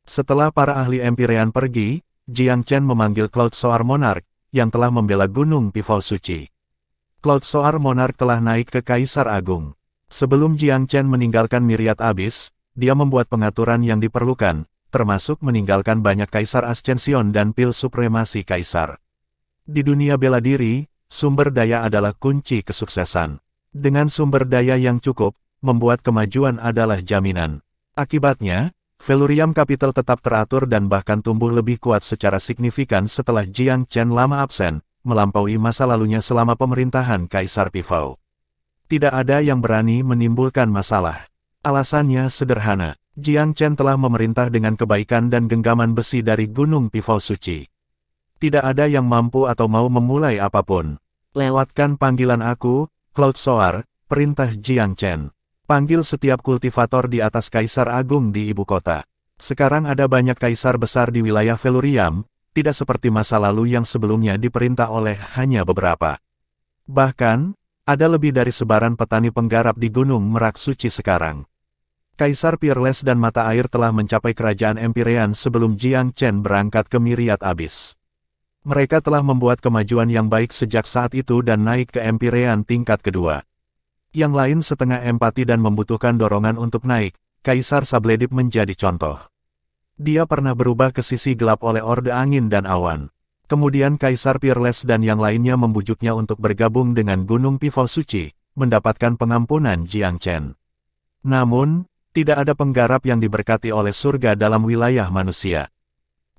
Setelah para ahli Empyrean pergi, Jiang Chen memanggil Cloud Soar Monarch, yang telah membela Gunung Pifau Suci. Cloud Soar Monarch telah naik ke Kaisar Agung. Sebelum Jiang Chen meninggalkan Myriad Abyss, dia membuat pengaturan yang diperlukan, termasuk meninggalkan banyak Kaisar Ascension dan pil supremasi Kaisar. Di dunia bela diri, sumber daya adalah kunci kesuksesan. Dengan sumber daya yang cukup, membuat kemajuan adalah jaminan. Akibatnya, Felurium Capital tetap teratur dan bahkan tumbuh lebih kuat secara signifikan setelah Jiang Chen lama absen, melampaui masa lalunya selama pemerintahan Kaisar Pifau. Tidak ada yang berani menimbulkan masalah. Alasannya sederhana, Jiang Chen telah memerintah dengan kebaikan dan genggaman besi dari Gunung Pifau Suci. Tidak ada yang mampu atau mau memulai apapun. Lewatkan panggilan aku, Cloud Soar, perintah Jiang Chen. Panggil setiap kultivator di atas Kaisar Agung di ibu kota. Sekarang ada banyak kaisar besar di wilayah Felurium, tidak seperti masa lalu yang sebelumnya diperintah oleh hanya beberapa. Bahkan, ada lebih dari sebaran petani penggarap di Gunung Merak Suci sekarang. Kaisar Peerless dan Mata Air telah mencapai kerajaan Empyrean sebelum Jiang Chen berangkat ke Myriad Abyss. Mereka telah membuat kemajuan yang baik sejak saat itu dan naik ke Empyrean tingkat kedua. Yang lain setengah empati dan membutuhkan dorongan untuk naik, Kaisar Sabledip menjadi contoh. Dia pernah berubah ke sisi gelap oleh Orde Angin dan Awan. Kemudian Kaisar Peerless dan yang lainnya membujuknya untuk bergabung dengan Gunung Pifau Suci, mendapatkan pengampunan Jiang Chen. Namun, tidak ada penggarap yang diberkati oleh surga dalam wilayah manusia.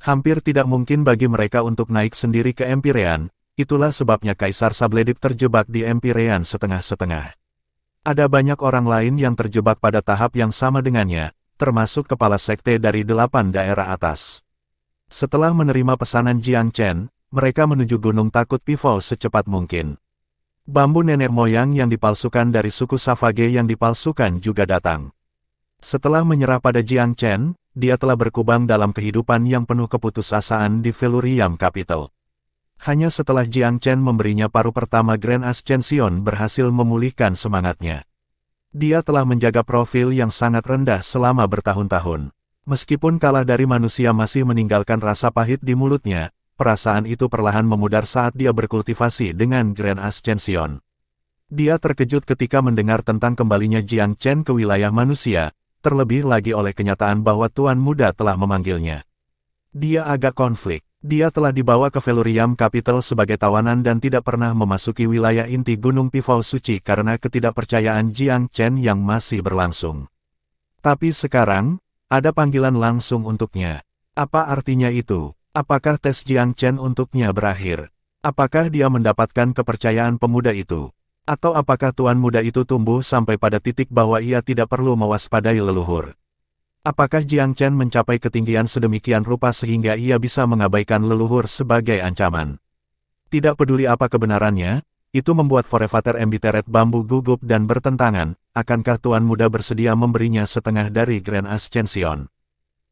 Hampir tidak mungkin bagi mereka untuk naik sendiri ke Empyrean, itulah sebabnya Kaisar Sabledip terjebak di Empyrean setengah-setengah. Ada banyak orang lain yang terjebak pada tahap yang sama dengannya, termasuk kepala sekte dari 8 daerah atas. Setelah menerima pesanan Jiang Chen, mereka menuju Gunung Takut Pifau secepat mungkin. Bambu nenek moyang yang dipalsukan dari suku Savage yang dipalsukan juga datang. Setelah menyerah pada Jiang Chen, dia telah berkubang dalam kehidupan yang penuh keputusasaan di Felurium Capital. Hanya setelah Jiang Chen memberinya paruh pertama Grand Ascension berhasil memulihkan semangatnya. Dia telah menjaga profil yang sangat rendah selama bertahun-tahun. Meskipun kalah dari manusia masih meninggalkan rasa pahit di mulutnya, perasaan itu perlahan memudar saat dia berkultivasi dengan Grand Ascension. Dia terkejut ketika mendengar tentang kembalinya Jiang Chen ke wilayah manusia, terlebih lagi oleh kenyataan bahwa Tuan Muda telah memanggilnya. Dia agak konflik. Dia telah dibawa ke Felurium Capital sebagai tawanan dan tidak pernah memasuki wilayah inti Gunung Pifau Suci karena ketidakpercayaan Jiang Chen yang masih berlangsung. Tapi sekarang, ada panggilan langsung untuknya. Apa artinya itu? Apakah tes Jiang Chen untuknya berakhir? Apakah dia mendapatkan kepercayaan pemuda itu? Atau apakah Tuan Muda itu tumbuh sampai pada titik bahwa ia tidak perlu mewaspadai leluhur? Apakah Jiang Chen mencapai ketinggian sedemikian rupa sehingga ia bisa mengabaikan leluhur sebagai ancaman? Tidak peduli apa kebenarannya, itu membuat Forevater Embittered Bambu gugup dan bertentangan. Akankah Tuan Muda bersedia memberinya setengah dari Grand Ascension?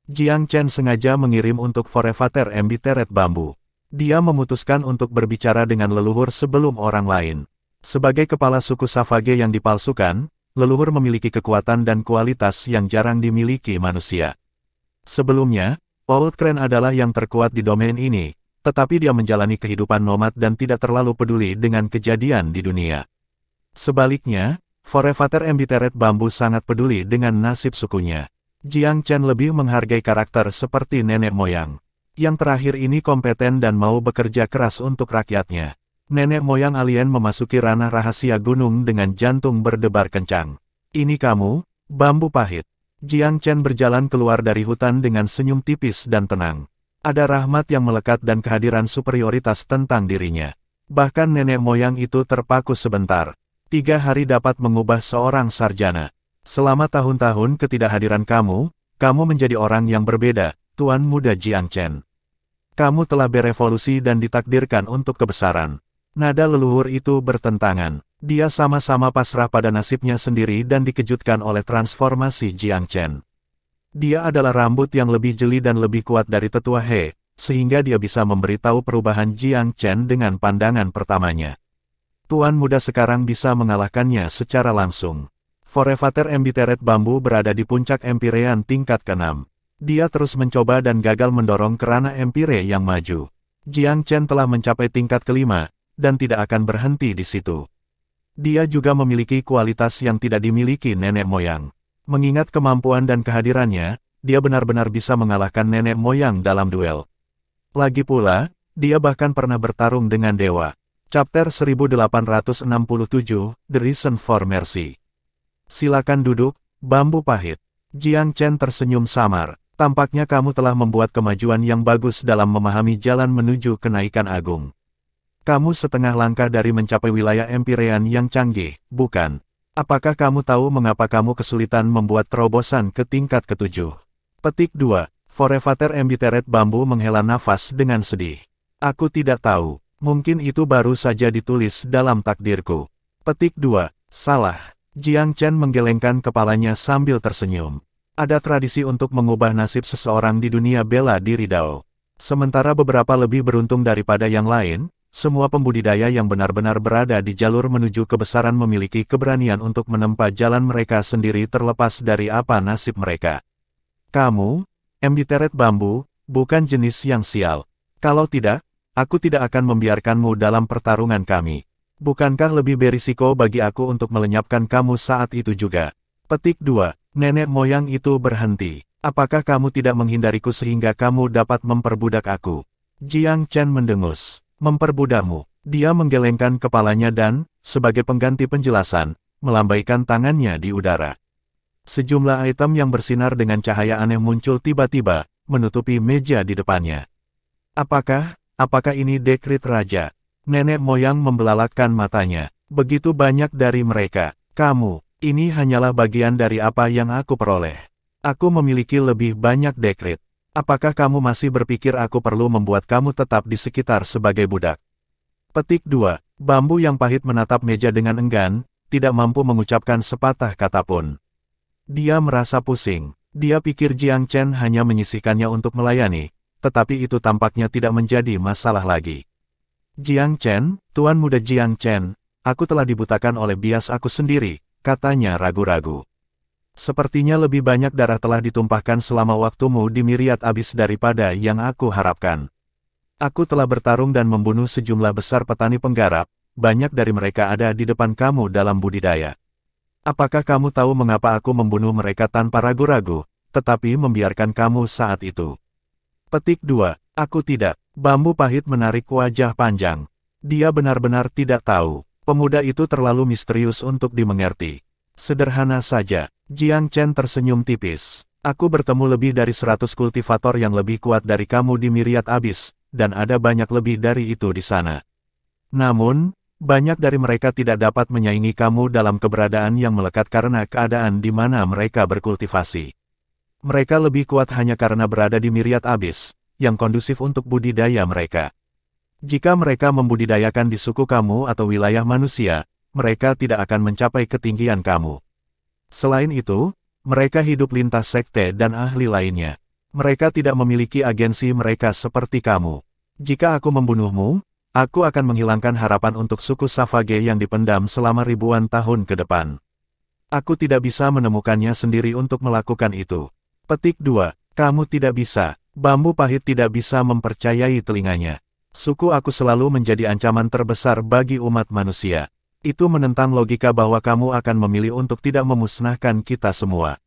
Jiang Chen sengaja mengirim untuk Forevater Embittered Bambu. Dia memutuskan untuk berbicara dengan leluhur sebelum orang lain. Sebagai kepala suku Savage yang dipalsukan, leluhur memiliki kekuatan dan kualitas yang jarang dimiliki manusia. Sebelumnya, Old Crane adalah yang terkuat di domain ini, tetapi dia menjalani kehidupan nomad dan tidak terlalu peduli dengan kejadian di dunia. Sebaliknya, Forevater Embittered Bambu sangat peduli dengan nasib sukunya. Jiang Chen lebih menghargai karakter seperti nenek moyang. Yang terakhir ini kompeten dan mau bekerja keras untuk rakyatnya. Nenek moyang alien memasuki ranah rahasia gunung dengan jantung berdebar kencang. Ini kamu, bambu pahit. Jiang Chen berjalan keluar dari hutan dengan senyum tipis dan tenang. Ada rahmat yang melekat dan kehadiran superioritas tentang dirinya. Bahkan nenek moyang itu terpaku sebentar. 3 hari dapat mengubah seorang sarjana. Selama tahun-tahun ketidakhadiran kamu menjadi orang yang berbeda, Tuan Muda Jiang Chen. Kamu telah berevolusi dan ditakdirkan untuk kebesaran. Nada leluhur itu bertentangan. Dia sama-sama pasrah pada nasibnya sendiri dan dikejutkan oleh transformasi Jiang Chen. Dia adalah rambut yang lebih jeli dan lebih kuat dari tetua He, sehingga dia bisa memberitahu perubahan Jiang Chen dengan pandangan pertamanya. Tuan Muda sekarang bisa mengalahkannya secara langsung. Forevator Embiteret Bambu berada di puncak Empirean tingkat ke-6. Dia terus mencoba dan gagal mendorong kerana Empire yang maju. Jiang Chen telah mencapai tingkat ke-5, dan tidak akan berhenti di situ. Dia juga memiliki kualitas yang tidak dimiliki nenek moyang. Mengingat kemampuan dan kehadirannya, dia benar-benar bisa mengalahkan nenek moyang dalam duel. Lagi pula, dia bahkan pernah bertarung dengan dewa. Chapter 1867, The Reason for Mercy. Silakan duduk, bambu pahit. Jiang Chen tersenyum samar. Tampaknya kamu telah membuat kemajuan yang bagus dalam memahami jalan menuju kenaikan agung. Kamu setengah langkah dari mencapai wilayah Empirean yang canggih, bukan? Apakah kamu tahu mengapa kamu kesulitan membuat terobosan ke tingkat ke-7? Petik 2. Forevator Embiteret Bambu menghela nafas dengan sedih. Aku tidak tahu. Mungkin itu baru saja ditulis dalam takdirku. Petik 2. Salah. Jiang Chen menggelengkan kepalanya sambil tersenyum. Ada tradisi untuk mengubah nasib seseorang di dunia bela diri Dao. Sementara beberapa lebih beruntung daripada yang lain, semua pembudidaya yang benar-benar berada di jalur menuju kebesaran memiliki keberanian untuk menempa jalan mereka sendiri terlepas dari apa nasib mereka. Kamu, Embiteret Bambu, bukan jenis yang sial. Kalau tidak, aku tidak akan membiarkanmu dalam pertarungan kami. Bukankah lebih berisiko bagi aku untuk melenyapkan kamu saat itu juga? Petik 2. Nenek moyang itu berhenti. Apakah kamu tidak menghindariku sehingga kamu dapat memperbudak aku? Jiang Chen mendengus. Memperbudakmu. Dia menggelengkan kepalanya dan, sebagai pengganti penjelasan, melambaikan tangannya di udara. Sejumlah item yang bersinar dengan cahaya aneh muncul tiba-tiba, menutupi meja di depannya. Apakah ini dekret raja? Nenek moyang membelalakkan matanya. Begitu banyak dari mereka. Kamu, ini hanyalah bagian dari apa yang aku peroleh. Aku memiliki lebih banyak dekret. Apakah kamu masih berpikir aku perlu membuat kamu tetap di sekitar sebagai budak? Petik 2. Bambu yang pahit menatap meja dengan enggan, tidak mampu mengucapkan sepatah kata pun. Dia merasa pusing. Dia pikir Jiang Chen hanya menyisihkannya untuk melayani, tetapi itu tampaknya tidak menjadi masalah lagi. Jiang Chen, Tuan Muda Jiang Chen, aku telah dibutakan oleh bias aku sendiri, katanya ragu-ragu. Sepertinya lebih banyak darah telah ditumpahkan selama waktumu di Myriad Abyss daripada yang aku harapkan. Aku telah bertarung dan membunuh sejumlah besar petani penggarap, banyak dari mereka ada di depan kamu dalam budidaya. Apakah kamu tahu mengapa aku membunuh mereka tanpa ragu-ragu, tetapi membiarkan kamu saat itu? Petik 2. Aku tidak. Bambu pahit menarik wajah panjang. Dia benar-benar tidak tahu. Pemuda itu terlalu misterius untuk dimengerti. Sederhana saja. Jiang Chen tersenyum tipis. Aku bertemu lebih dari 100 kultivator yang lebih kuat dari kamu di Myriad Abyss, dan ada banyak lebih dari itu di sana. Namun, banyak dari mereka tidak dapat menyaingi kamu dalam keberadaan yang melekat karena keadaan di mana mereka berkultivasi. Mereka lebih kuat hanya karena berada di Myriad Abyss, yang kondusif untuk budidaya mereka. Jika mereka membudidayakan di suku kamu atau wilayah manusia, mereka tidak akan mencapai ketinggian kamu. Selain itu, mereka hidup lintas sekte dan ahli lainnya. Mereka tidak memiliki agensi mereka seperti kamu. Jika aku membunuhmu, aku akan menghilangkan harapan untuk suku Savage yang dipendam selama ribuan tahun ke depan. Aku tidak bisa menemukannya sendiri untuk melakukan itu. Petik 2. Kamu tidak bisa. Bambu pahit tidak bisa mempercayai telinganya. Suku aku selalu menjadi ancaman terbesar bagi umat manusia. Itu menentang logika bahwa kamu akan memilih untuk tidak memusnahkan kita semua.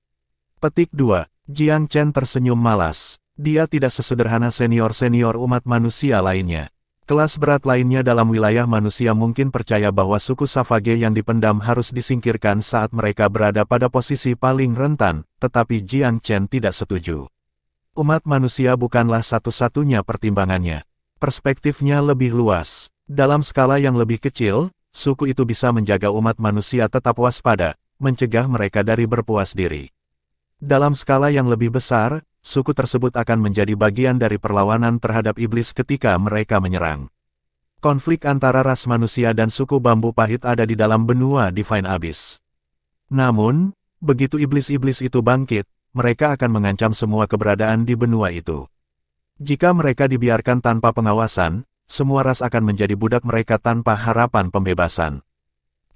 Petik 2. Jiang Chen tersenyum malas. Dia tidak sesederhana senior-senior umat manusia lainnya. Kelas berat lainnya dalam wilayah manusia mungkin percaya bahwa suku Savage yang dipendam harus disingkirkan saat mereka berada pada posisi paling rentan, tetapi Jiang Chen tidak setuju. Umat manusia bukanlah satu-satunya pertimbangannya. Perspektifnya lebih luas. Dalam skala yang lebih kecil, suku itu bisa menjaga umat manusia tetap waspada, mencegah mereka dari berpuas diri. Dalam skala yang lebih besar, suku tersebut akan menjadi bagian dari perlawanan terhadap iblis ketika mereka menyerang. Konflik antara ras manusia dan suku bambu pahit ada di dalam benua Divine Abyss. Namun, begitu iblis-iblis itu bangkit, mereka akan mengancam semua keberadaan di benua itu. Jika mereka dibiarkan tanpa pengawasan, semua ras akan menjadi budak mereka tanpa harapan pembebasan.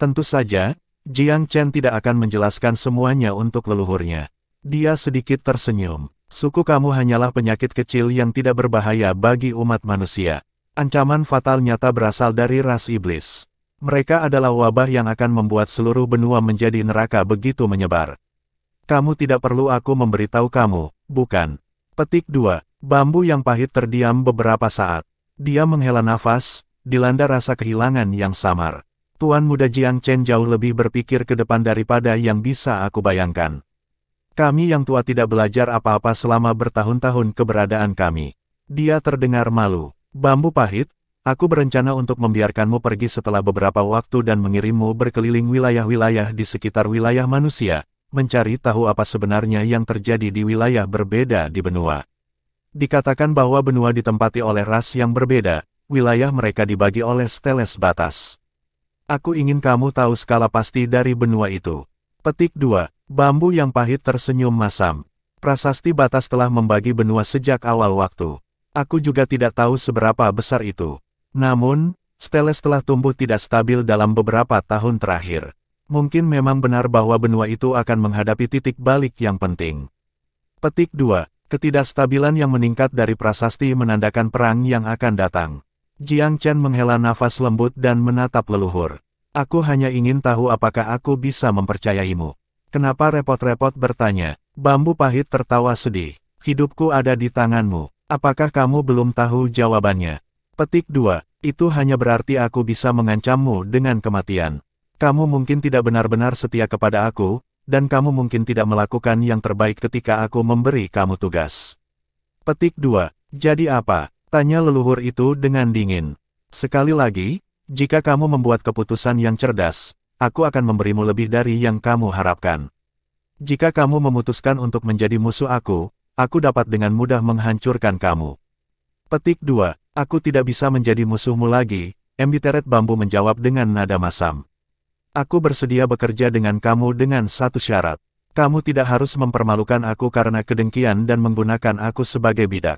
Tentu saja, Jiang Chen tidak akan menjelaskan semuanya untuk leluhurnya. Dia sedikit tersenyum. Suku kamu hanyalah penyakit kecil yang tidak berbahaya bagi umat manusia. Ancaman fatal nyata berasal dari ras iblis. Mereka adalah wabah yang akan membuat seluruh benua menjadi neraka begitu menyebar. Kamu tidak perlu aku memberitahu kamu, bukan? Petik 2. Bambu yang pahit terdiam beberapa saat. Dia menghela nafas, dilanda rasa kehilangan yang samar. Tuan Muda Jiang Chen jauh lebih berpikir ke depan daripada yang bisa aku bayangkan. Kami yang tua tidak belajar apa-apa selama bertahun-tahun keberadaan kami. Dia terdengar malu. Bambu pahit, aku berencana untuk membiarkanmu pergi setelah beberapa waktu dan mengirimmu berkeliling wilayah-wilayah di sekitar wilayah manusia, mencari tahu apa sebenarnya yang terjadi di wilayah berbeda di benua. Dikatakan bahwa benua ditempati oleh ras yang berbeda, wilayah mereka dibagi oleh steles batas. Aku ingin kamu tahu skala pasti dari benua itu. Petik 2. Bambu yang pahit tersenyum masam. Prasasti batas telah membagi benua sejak awal waktu. Aku juga tidak tahu seberapa besar itu. Namun, steles telah tumbuh tidak stabil dalam beberapa tahun terakhir. Mungkin memang benar bahwa benua itu akan menghadapi titik balik yang penting. Petik 2. Ketidakstabilan yang meningkat dari prasasti menandakan perang yang akan datang. Jiang Chen menghela nafas lembut dan menatap leluhur. Aku hanya ingin tahu apakah aku bisa mempercayaimu. Kenapa repot-repot bertanya? Bambu pahit tertawa sedih. Hidupku ada di tanganmu. Apakah kamu belum tahu jawabannya? Petik 2. Itu hanya berarti aku bisa mengancammu dengan kematian. Kamu mungkin tidak benar-benar setia kepada aku, dan kamu mungkin tidak melakukan yang terbaik ketika aku memberi kamu tugas. Petik 2. Jadi apa? Tanya leluhur itu dengan dingin. Sekali lagi, jika kamu membuat keputusan yang cerdas, aku akan memberimu lebih dari yang kamu harapkan. Jika kamu memutuskan untuk menjadi musuh aku dapat dengan mudah menghancurkan kamu. Petik 2. Aku tidak bisa menjadi musuhmu lagi, Embiteret Bambu menjawab dengan nada masam. Aku bersedia bekerja dengan kamu dengan satu syarat. Kamu tidak harus mempermalukan aku karena kedengkian dan menggunakan aku sebagai bidak.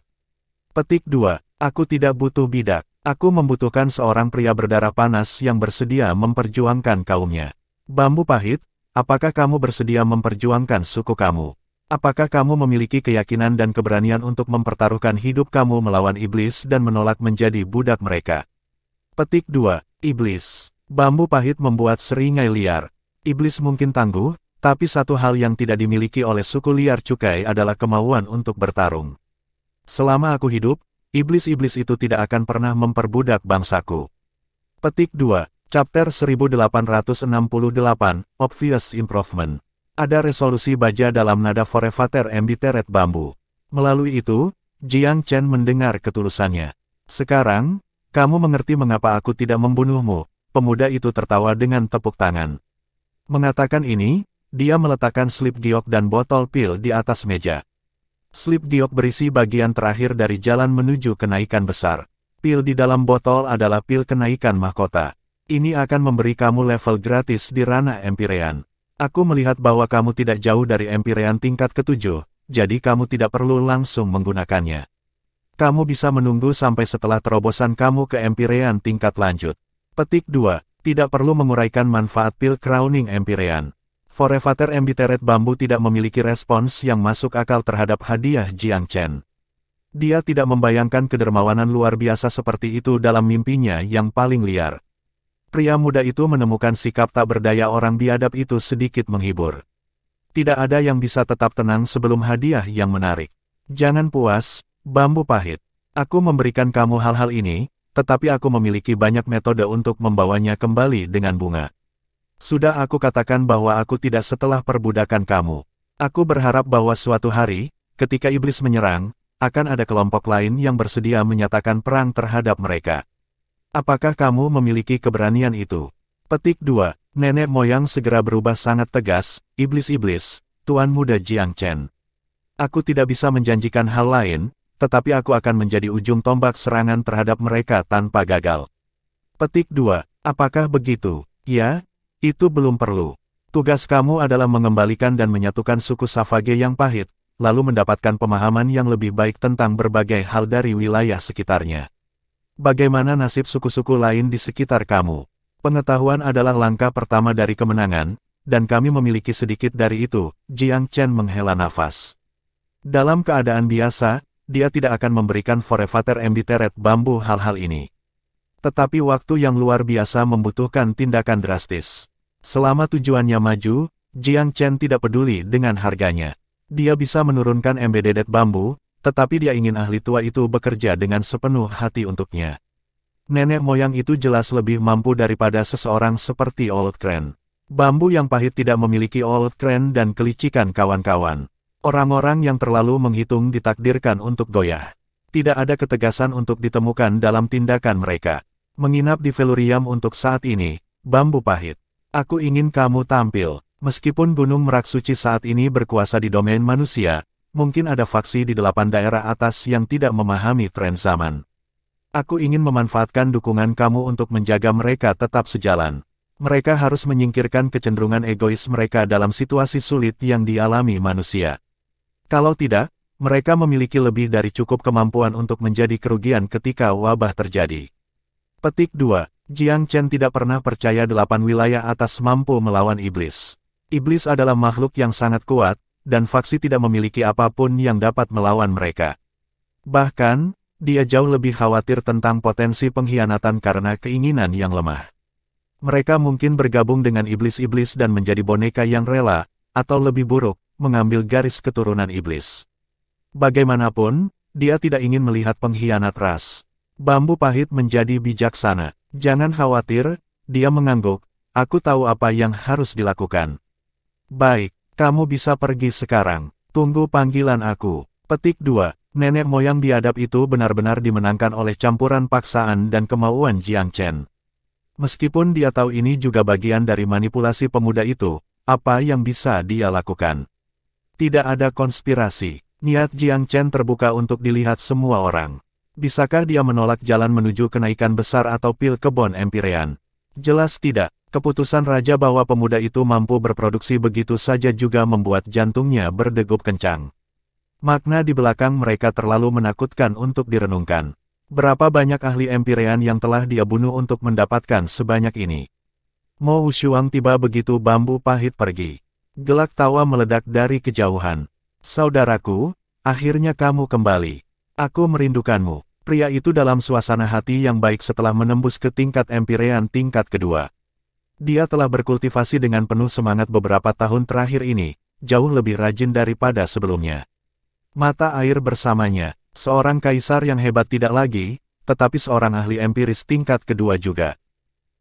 Petik 2. Aku tidak butuh bidak. Aku membutuhkan seorang pria berdarah panas yang bersedia memperjuangkan kaumnya. Bambu pahit, apakah kamu bersedia memperjuangkan suku kamu? Apakah kamu memiliki keyakinan dan keberanian untuk mempertaruhkan hidup kamu melawan iblis dan menolak menjadi budak mereka? Petik 2. Iblis. Bambu pahit membuat seringai liar. Iblis mungkin tangguh, tapi satu hal yang tidak dimiliki oleh suku liar cukai adalah kemauan untuk bertarung. Selama aku hidup, iblis-iblis itu tidak akan pernah memperbudak bangsaku. Petik 2. Chapter 1868, Obvious Improvement. Ada resolusi baja dalam nada Forevater Embiteret Bambu. Melalui itu, Jiang Chen mendengar ketulusannya. Sekarang, kamu mengerti mengapa aku tidak membunuhmu. Pemuda itu tertawa dengan tepuk tangan. Mengatakan ini, dia meletakkan slip giok dan botol pil di atas meja. Slip giok berisi bagian terakhir dari jalan menuju kenaikan besar. Pil di dalam botol adalah pil kenaikan mahkota. Ini akan memberi kamu level gratis di ranah Empyrean. Aku melihat bahwa kamu tidak jauh dari Empyrean tingkat ke-7, jadi kamu tidak perlu langsung menggunakannya. Kamu bisa menunggu sampai setelah terobosan kamu ke Empyrean tingkat lanjut. Petik 2. Tidak perlu menguraikan manfaat pil Crowning Empyrean. Forevater Embiteret Bambu tidak memiliki respons yang masuk akal terhadap hadiah Jiang Chen. Dia tidak membayangkan kedermawanan luar biasa seperti itu dalam mimpinya yang paling liar. Pria muda itu menemukan sikap tak berdaya orang biadab itu sedikit menghibur. Tidak ada yang bisa tetap tenang sebelum hadiah yang menarik. Jangan puas, Bambu pahit. Aku memberikan kamu hal-hal ini, tetapi aku memiliki banyak metode untuk membawanya kembali dengan bunga. Sudah aku katakan bahwa aku tidak setelah perbudakan kamu. Aku berharap bahwa suatu hari, ketika iblis menyerang, akan ada kelompok lain yang bersedia menyatakan perang terhadap mereka. Apakah kamu memiliki keberanian itu? Petik 2. Nenek moyang segera berubah sangat tegas, iblis-iblis, Tuan Muda Jiang Chen. Aku tidak bisa menjanjikan hal lain, tetapi aku akan menjadi ujung tombak serangan terhadap mereka tanpa gagal. Petik 2. Apakah begitu? Ya, itu belum perlu. Tugas kamu adalah mengembalikan dan menyatukan suku Savage yang pahit, lalu mendapatkan pemahaman yang lebih baik tentang berbagai hal dari wilayah sekitarnya. Bagaimana nasib suku-suku lain di sekitar kamu? Pengetahuan adalah langkah pertama dari kemenangan, dan kami memiliki sedikit dari itu, Jiang Chen menghela nafas. Dalam keadaan biasa, dia tidak akan memberikan Forevater Embittered Bambu hal-hal ini. Tetapi waktu yang luar biasa membutuhkan tindakan drastis. Selama tujuannya maju, Jiang Chen tidak peduli dengan harganya. Dia bisa menurunkan Embedded Bambu, tetapi dia ingin ahli tua itu bekerja dengan sepenuh hati untuknya. Nenek moyang itu jelas lebih mampu daripada seseorang seperti Old Crane. Bambu yang pahit tidak memiliki Old Crane dan kelicikan kawan-kawan. Orang-orang yang terlalu menghitung ditakdirkan untuk goyah. Tidak ada ketegasan untuk ditemukan dalam tindakan mereka. Menginap di Velurium untuk saat ini, bambu pahit. Aku ingin kamu tampil. Meskipun Gunung Merak Suci saat ini berkuasa di domain manusia, mungkin ada faksi di 8 daerah atas yang tidak memahami tren zaman. Aku ingin memanfaatkan dukungan kamu untuk menjaga mereka tetap sejalan. Mereka harus menyingkirkan kecenderungan egois mereka dalam situasi sulit yang dialami manusia. Kalau tidak, mereka memiliki lebih dari cukup kemampuan untuk menjadi kerugian ketika wabah terjadi. Petik 2. Jiang Chen tidak pernah percaya 8 wilayah atas mampu melawan iblis. Iblis adalah makhluk yang sangat kuat, dan faksi tidak memiliki apapun yang dapat melawan mereka. Bahkan, dia jauh lebih khawatir tentang potensi pengkhianatan karena keinginan yang lemah. Mereka mungkin bergabung dengan iblis-iblis dan menjadi boneka yang rela, atau lebih buruk, mengambil garis keturunan iblis. Bagaimanapun, dia tidak ingin melihat pengkhianat ras. Bambu pahit menjadi bijaksana. Jangan khawatir, dia mengangguk, aku tahu apa yang harus dilakukan. Baik, kamu bisa pergi sekarang. Tunggu panggilan aku. Petik 2. Nenek moyang biadab itu benar-benar dimenangkan oleh campuran paksaan dan kemauan Jiang Chen. Meskipun dia tahu ini juga bagian dari manipulasi pemuda itu, apa yang bisa dia lakukan? Tidak ada konspirasi. Niat Jiang Chen terbuka untuk dilihat semua orang. Bisakah dia menolak jalan menuju kenaikan besar atau pil kebon Empyrean? Jelas tidak. Keputusan raja bahwa pemuda itu mampu berproduksi begitu saja juga membuat jantungnya berdegup kencang. Makna di belakang mereka terlalu menakutkan untuk direnungkan. Berapa banyak ahli Empyrean yang telah dia bunuh untuk mendapatkan sebanyak ini? Mo Wushuang tiba begitu bambu pahit pergi. Gelak tawa meledak dari kejauhan. Saudaraku, akhirnya kamu kembali. Aku merindukanmu. Pria itu dalam suasana hati yang baik setelah menembus ke tingkat Empyrean tingkat kedua. Dia telah berkultivasi dengan penuh semangat beberapa tahun terakhir ini, jauh lebih rajin daripada sebelumnya. Mata air bersamanya, seorang kaisar yang hebat tidak lagi, tetapi seorang ahli empiris tingkat kedua juga.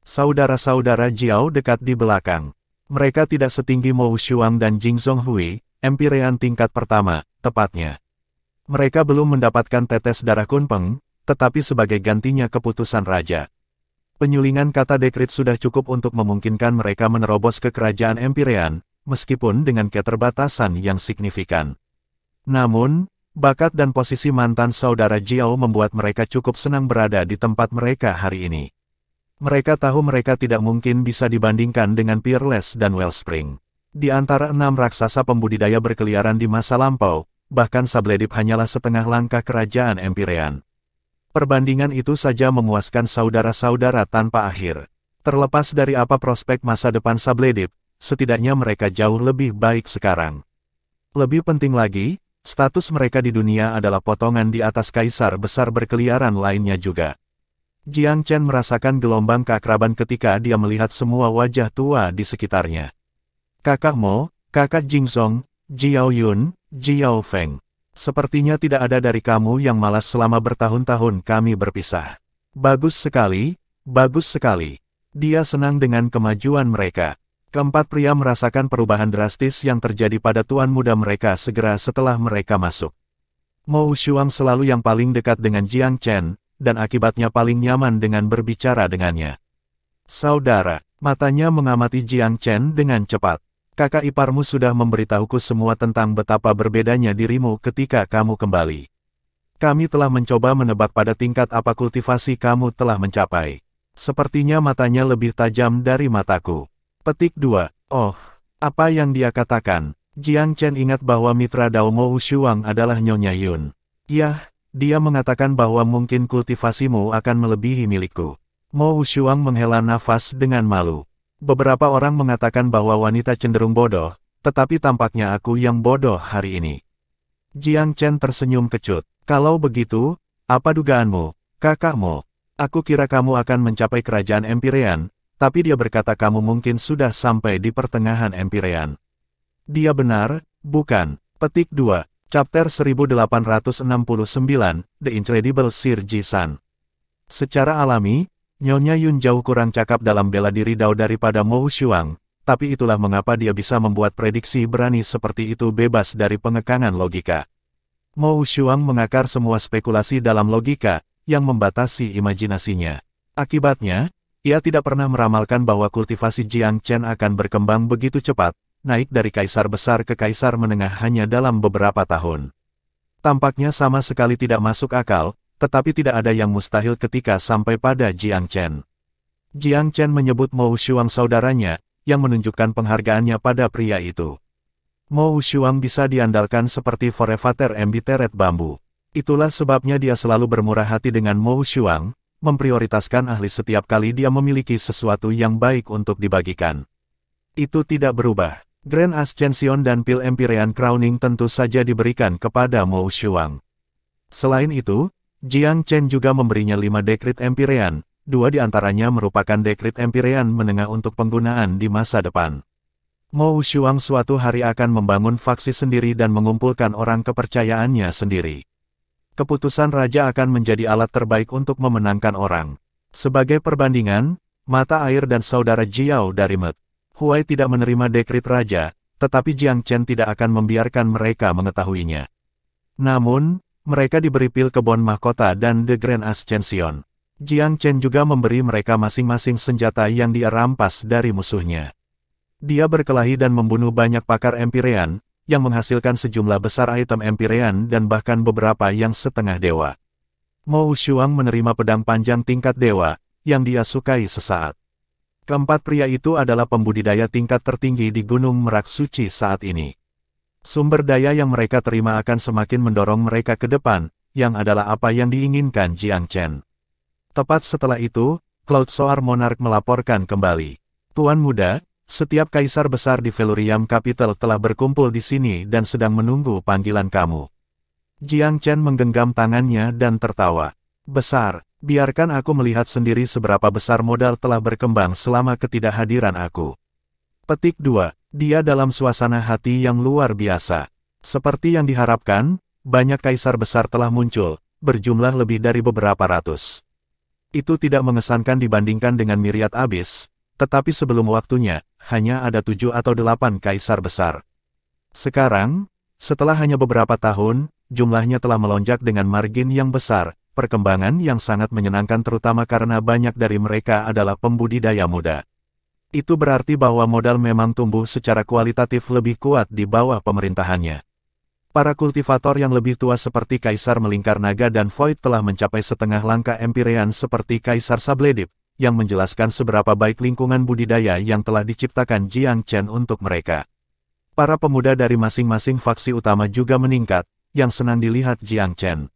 Saudara-saudara Jiao dekat di belakang. Mereka tidak setinggi Mo Wushuang dan Jing Zhonghui, Empyrean tingkat pertama, tepatnya. Mereka belum mendapatkan tetes darah Kunpeng, tetapi sebagai gantinya keputusan raja. Penyulingan kata dekrit sudah cukup untuk memungkinkan mereka menerobos ke kerajaan Empyrean, meskipun dengan keterbatasan yang signifikan. Namun, bakat dan posisi mantan saudara Jiao membuat mereka cukup senang berada di tempat mereka hari ini. Mereka tahu mereka tidak mungkin bisa dibandingkan dengan Peerless dan Wellspring. Di antara 6 raksasa pembudidaya berkeliaran di masa lampau, bahkan Sabledip hanyalah setengah langkah kerajaan Empyrean. Perbandingan itu saja memuaskan saudara-saudara tanpa akhir. Terlepas dari apa prospek masa depan Sabledip, setidaknya mereka jauh lebih baik sekarang. Lebih penting lagi, status mereka di dunia adalah potongan di atas kaisar besar berkeliaran lainnya juga. Jiang Chen merasakan gelombang keakraban ketika dia melihat semua wajah tua di sekitarnya. Kakak Mo, kakak Jingzong, Jiao Yun, Jiao Feng. Sepertinya tidak ada dari kamu yang malas selama bertahun-tahun kami berpisah. Bagus sekali, bagus sekali. Dia senang dengan kemajuan mereka. Keempat pria merasakan perubahan drastis yang terjadi pada tuan muda mereka segera setelah mereka masuk. Mo Shuang selalu yang paling dekat dengan Jiang Chen, dan akibatnya paling nyaman dengan berbicara dengannya. Saudara, matanya mengamati Jiang Chen dengan cepat. Kakak iparmu sudah memberitahuku semua tentang betapa berbedanya dirimu ketika kamu kembali. Kami telah mencoba menebak pada tingkat apa kultivasi kamu telah mencapai. Sepertinya matanya lebih tajam dari mataku. Petik 2. Oh, apa yang dia katakan? Jiang Chen ingat bahwa mitra Dao Mo Shuang adalah Nyonya Yun. Yah, dia mengatakan bahwa mungkin kultivasimu akan melebihi milikku. Mo Shuang menghela nafas dengan malu. Beberapa orang mengatakan bahwa wanita cenderung bodoh, tetapi tampaknya aku yang bodoh hari ini. Jiang Chen tersenyum kecut. Kalau begitu, apa dugaanmu, kakakmu? Aku kira kamu akan mencapai kerajaan Empyrean, tapi dia berkata kamu mungkin sudah sampai di pertengahan Empyrean. Dia benar, bukan? Petik 2, Chapter 1869, The Incredible Sir Ji-san. Secara alami, Nyonya Yun jauh kurang cakap dalam bela diri Dao daripada Mo Shuang, tapi itulah mengapa dia bisa membuat prediksi berani seperti itu bebas dari pengekangan logika. Mo Shuang mengakar semua spekulasi dalam logika, yang membatasi imajinasinya. Akibatnya, ia tidak pernah meramalkan bahwa kultivasi Jiang Chen akan berkembang begitu cepat, naik dari kaisar besar ke kaisar menengah hanya dalam beberapa tahun. Tampaknya sama sekali tidak masuk akal, tetapi tidak ada yang mustahil ketika sampai pada Jiang Chen. Jiang Chen menyebut Mo Shuang saudaranya, yang menunjukkan penghargaannya pada pria itu. Mo Shuang bisa diandalkan seperti Forevater Embittered Bambu. Itulah sebabnya dia selalu bermurah hati dengan Mo Shuang, memprioritaskan ahli setiap kali dia memiliki sesuatu yang baik untuk dibagikan. Itu tidak berubah. Grand Ascension dan Pil Empyrean Crowning tentu saja diberikan kepada Mo Shuang. Selain itu, Jiang Chen juga memberinya 5 dekrit Empyrean, 2 diantaranya merupakan dekrit Empyrean menengah untuk penggunaan di masa depan. Mo Shuang suatu hari akan membangun faksi sendiri dan mengumpulkan orang kepercayaannya sendiri. Keputusan raja akan menjadi alat terbaik untuk memenangkan orang. Sebagai perbandingan, mata air dan saudara Jiao dari Met Huai tidak menerima dekrit raja, tetapi Jiang Chen tidak akan membiarkan mereka mengetahuinya. Namun, mereka diberi pil kebon mahkota dan The Grand Ascension. Jiang Chen juga memberi mereka masing-masing senjata yang dia rampas dari musuhnya. Dia berkelahi dan membunuh banyak pakar Empyrean, yang menghasilkan sejumlah besar item Empyrean dan bahkan beberapa yang setengah dewa. Mo Shuang menerima pedang panjang tingkat dewa, yang dia sukai sesaat. Keempat pria itu adalah pembudidaya tingkat tertinggi di Gunung Merak Suci saat ini. Sumber daya yang mereka terima akan semakin mendorong mereka ke depan, yang adalah apa yang diinginkan Jiang Chen. Tepat setelah itu, Cloud Soar Monarch melaporkan kembali. Tuan muda, setiap kaisar besar di Velurium Capital telah berkumpul di sini dan sedang menunggu panggilan kamu. Jiang Chen menggenggam tangannya dan tertawa. Besar, biarkan aku melihat sendiri seberapa besar modal telah berkembang selama ketidakhadiran aku. Petik 2. Dia dalam suasana hati yang luar biasa. Seperti yang diharapkan, banyak kaisar besar telah muncul, berjumlah lebih dari beberapa ratus. Itu tidak mengesankan dibandingkan dengan Myriad Abyss, tetapi sebelum waktunya, hanya ada 7 atau 8 kaisar besar. Sekarang, setelah hanya beberapa tahun, jumlahnya telah melonjak dengan margin yang besar, perkembangan yang sangat menyenangkan terutama karena banyak dari mereka adalah pembudidaya muda. Itu berarti bahwa modal memang tumbuh secara kualitatif lebih kuat di bawah pemerintahannya. Para kultivator yang lebih tua seperti Kaisar Melingkar Naga dan Void telah mencapai setengah langkah Empyrean seperti Kaisar Sabledip, yang menjelaskan seberapa baik lingkungan budidaya yang telah diciptakan Jiang Chen untuk mereka. Para pemuda dari masing-masing faksi utama juga meningkat, yang senang dilihat Jiang Chen.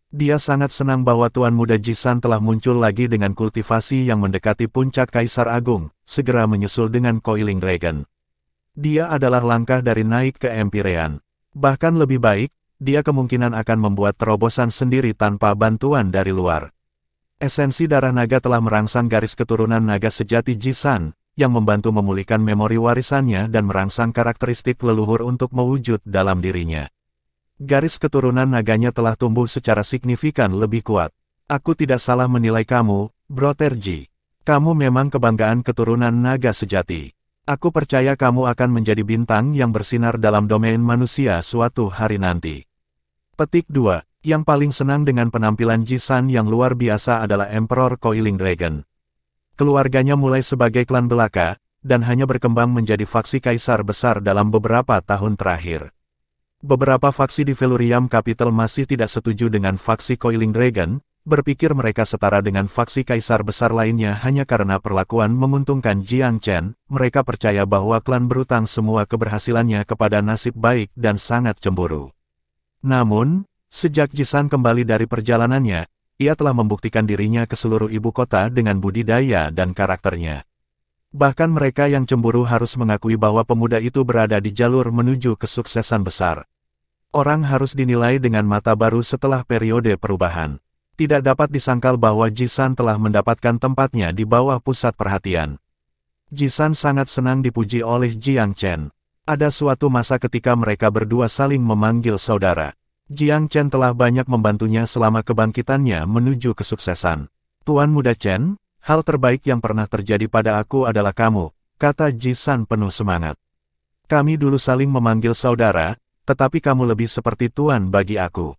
Dia sangat senang bahwa Tuan Muda Ji-san telah muncul lagi dengan kultivasi yang mendekati puncak Kaisar Agung, segera menyusul dengan Coiling Dragon. Dia adalah langkah dari naik ke Empyrean. Bahkan lebih baik, dia kemungkinan akan membuat terobosan sendiri tanpa bantuan dari luar. Esensi darah naga telah merangsang garis keturunan naga sejati Ji-san, yang membantu memulihkan memori warisannya dan merangsang karakteristik leluhur untuk mewujud dalam dirinya. Garis keturunan naganya telah tumbuh secara signifikan lebih kuat. Aku tidak salah menilai kamu, Brother Ji. Kamu memang kebanggaan keturunan naga sejati. Aku percaya kamu akan menjadi bintang yang bersinar dalam domain manusia suatu hari nanti. Petik 2. Yang paling senang dengan penampilan Ji-san yang luar biasa adalah Emperor Coiling Dragon. Keluarganya mulai sebagai klan belaka, dan hanya berkembang menjadi faksi kaisar besar dalam beberapa tahun terakhir. Beberapa faksi di Felurium Capital masih tidak setuju dengan faksi Coiling Dragon, berpikir mereka setara dengan faksi kaisar besar lainnya hanya karena perlakuan menguntungkan Jiang Chen. Mereka percaya bahwa klan berutang semua keberhasilannya kepada nasib baik dan sangat cemburu. Namun, sejak Ji-san kembali dari perjalanannya, ia telah membuktikan dirinya ke seluruh ibu kota dengan budidaya dan karakternya. Bahkan mereka yang cemburu harus mengakui bahwa pemuda itu berada di jalur menuju kesuksesan besar. Orang harus dinilai dengan mata baru setelah periode perubahan. Tidak dapat disangkal bahwa Ji-san telah mendapatkan tempatnya di bawah pusat perhatian. Ji-san sangat senang dipuji oleh Jiang Chen. Ada suatu masa ketika mereka berdua saling memanggil saudara. Jiang Chen telah banyak membantunya selama kebangkitannya menuju kesuksesan. Tuan Muda Chen, hal terbaik yang pernah terjadi pada aku adalah kamu, kata Ji-san penuh semangat. Kami dulu saling memanggil saudara, tetapi kamu lebih seperti tuan bagi aku.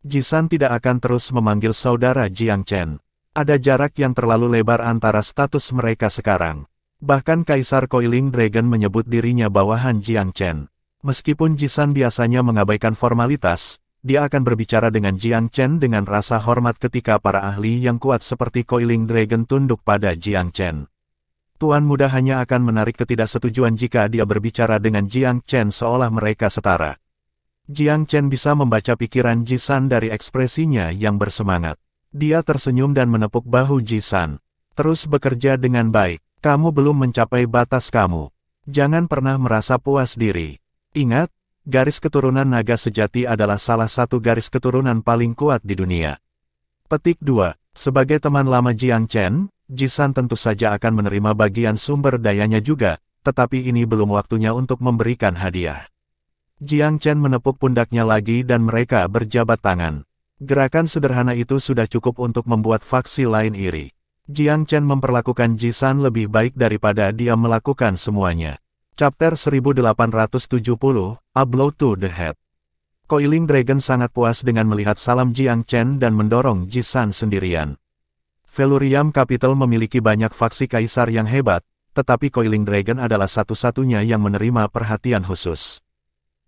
Ji-san tidak akan terus memanggil saudara Jiang Chen. Ada jarak yang terlalu lebar antara status mereka sekarang. Bahkan Kaisar Coiling Dragon menyebut dirinya bawahan Jiang Chen. Meskipun Ji-san biasanya mengabaikan formalitas, dia akan berbicara dengan Jiang Chen dengan rasa hormat ketika para ahli yang kuat seperti Coiling Dragon tunduk pada Jiang Chen. Tuan Muda hanya akan menarik ketidaksetujuan jika dia berbicara dengan Jiang Chen seolah mereka setara. Jiang Chen bisa membaca pikiran Ji-san dari ekspresinya yang bersemangat. Dia tersenyum dan menepuk bahu Ji-san. Terus bekerja dengan baik. Kamu belum mencapai batas kamu. Jangan pernah merasa puas diri. Ingat, garis keturunan naga sejati adalah salah satu garis keturunan paling kuat di dunia. Petik 2. Sebagai teman lama Jiang Chen, Ji-san tentu saja akan menerima bagian sumber dayanya juga, tetapi ini belum waktunya untuk memberikan hadiah. Jiang Chen menepuk pundaknya lagi dan mereka berjabat tangan. Gerakan sederhana itu sudah cukup untuk membuat faksi lain iri. Jiang Chen memperlakukan Ji-san lebih baik daripada dia melakukan semuanya. Chapter 1870, A Blow to the Head. Coiling Dragon sangat puas dengan melihat salam Jiang Chen dan mendorong Ji-san sendirian. Felurium Capital memiliki banyak faksi kaisar yang hebat, tetapi Coiling Dragon adalah satu-satunya yang menerima perhatian khusus.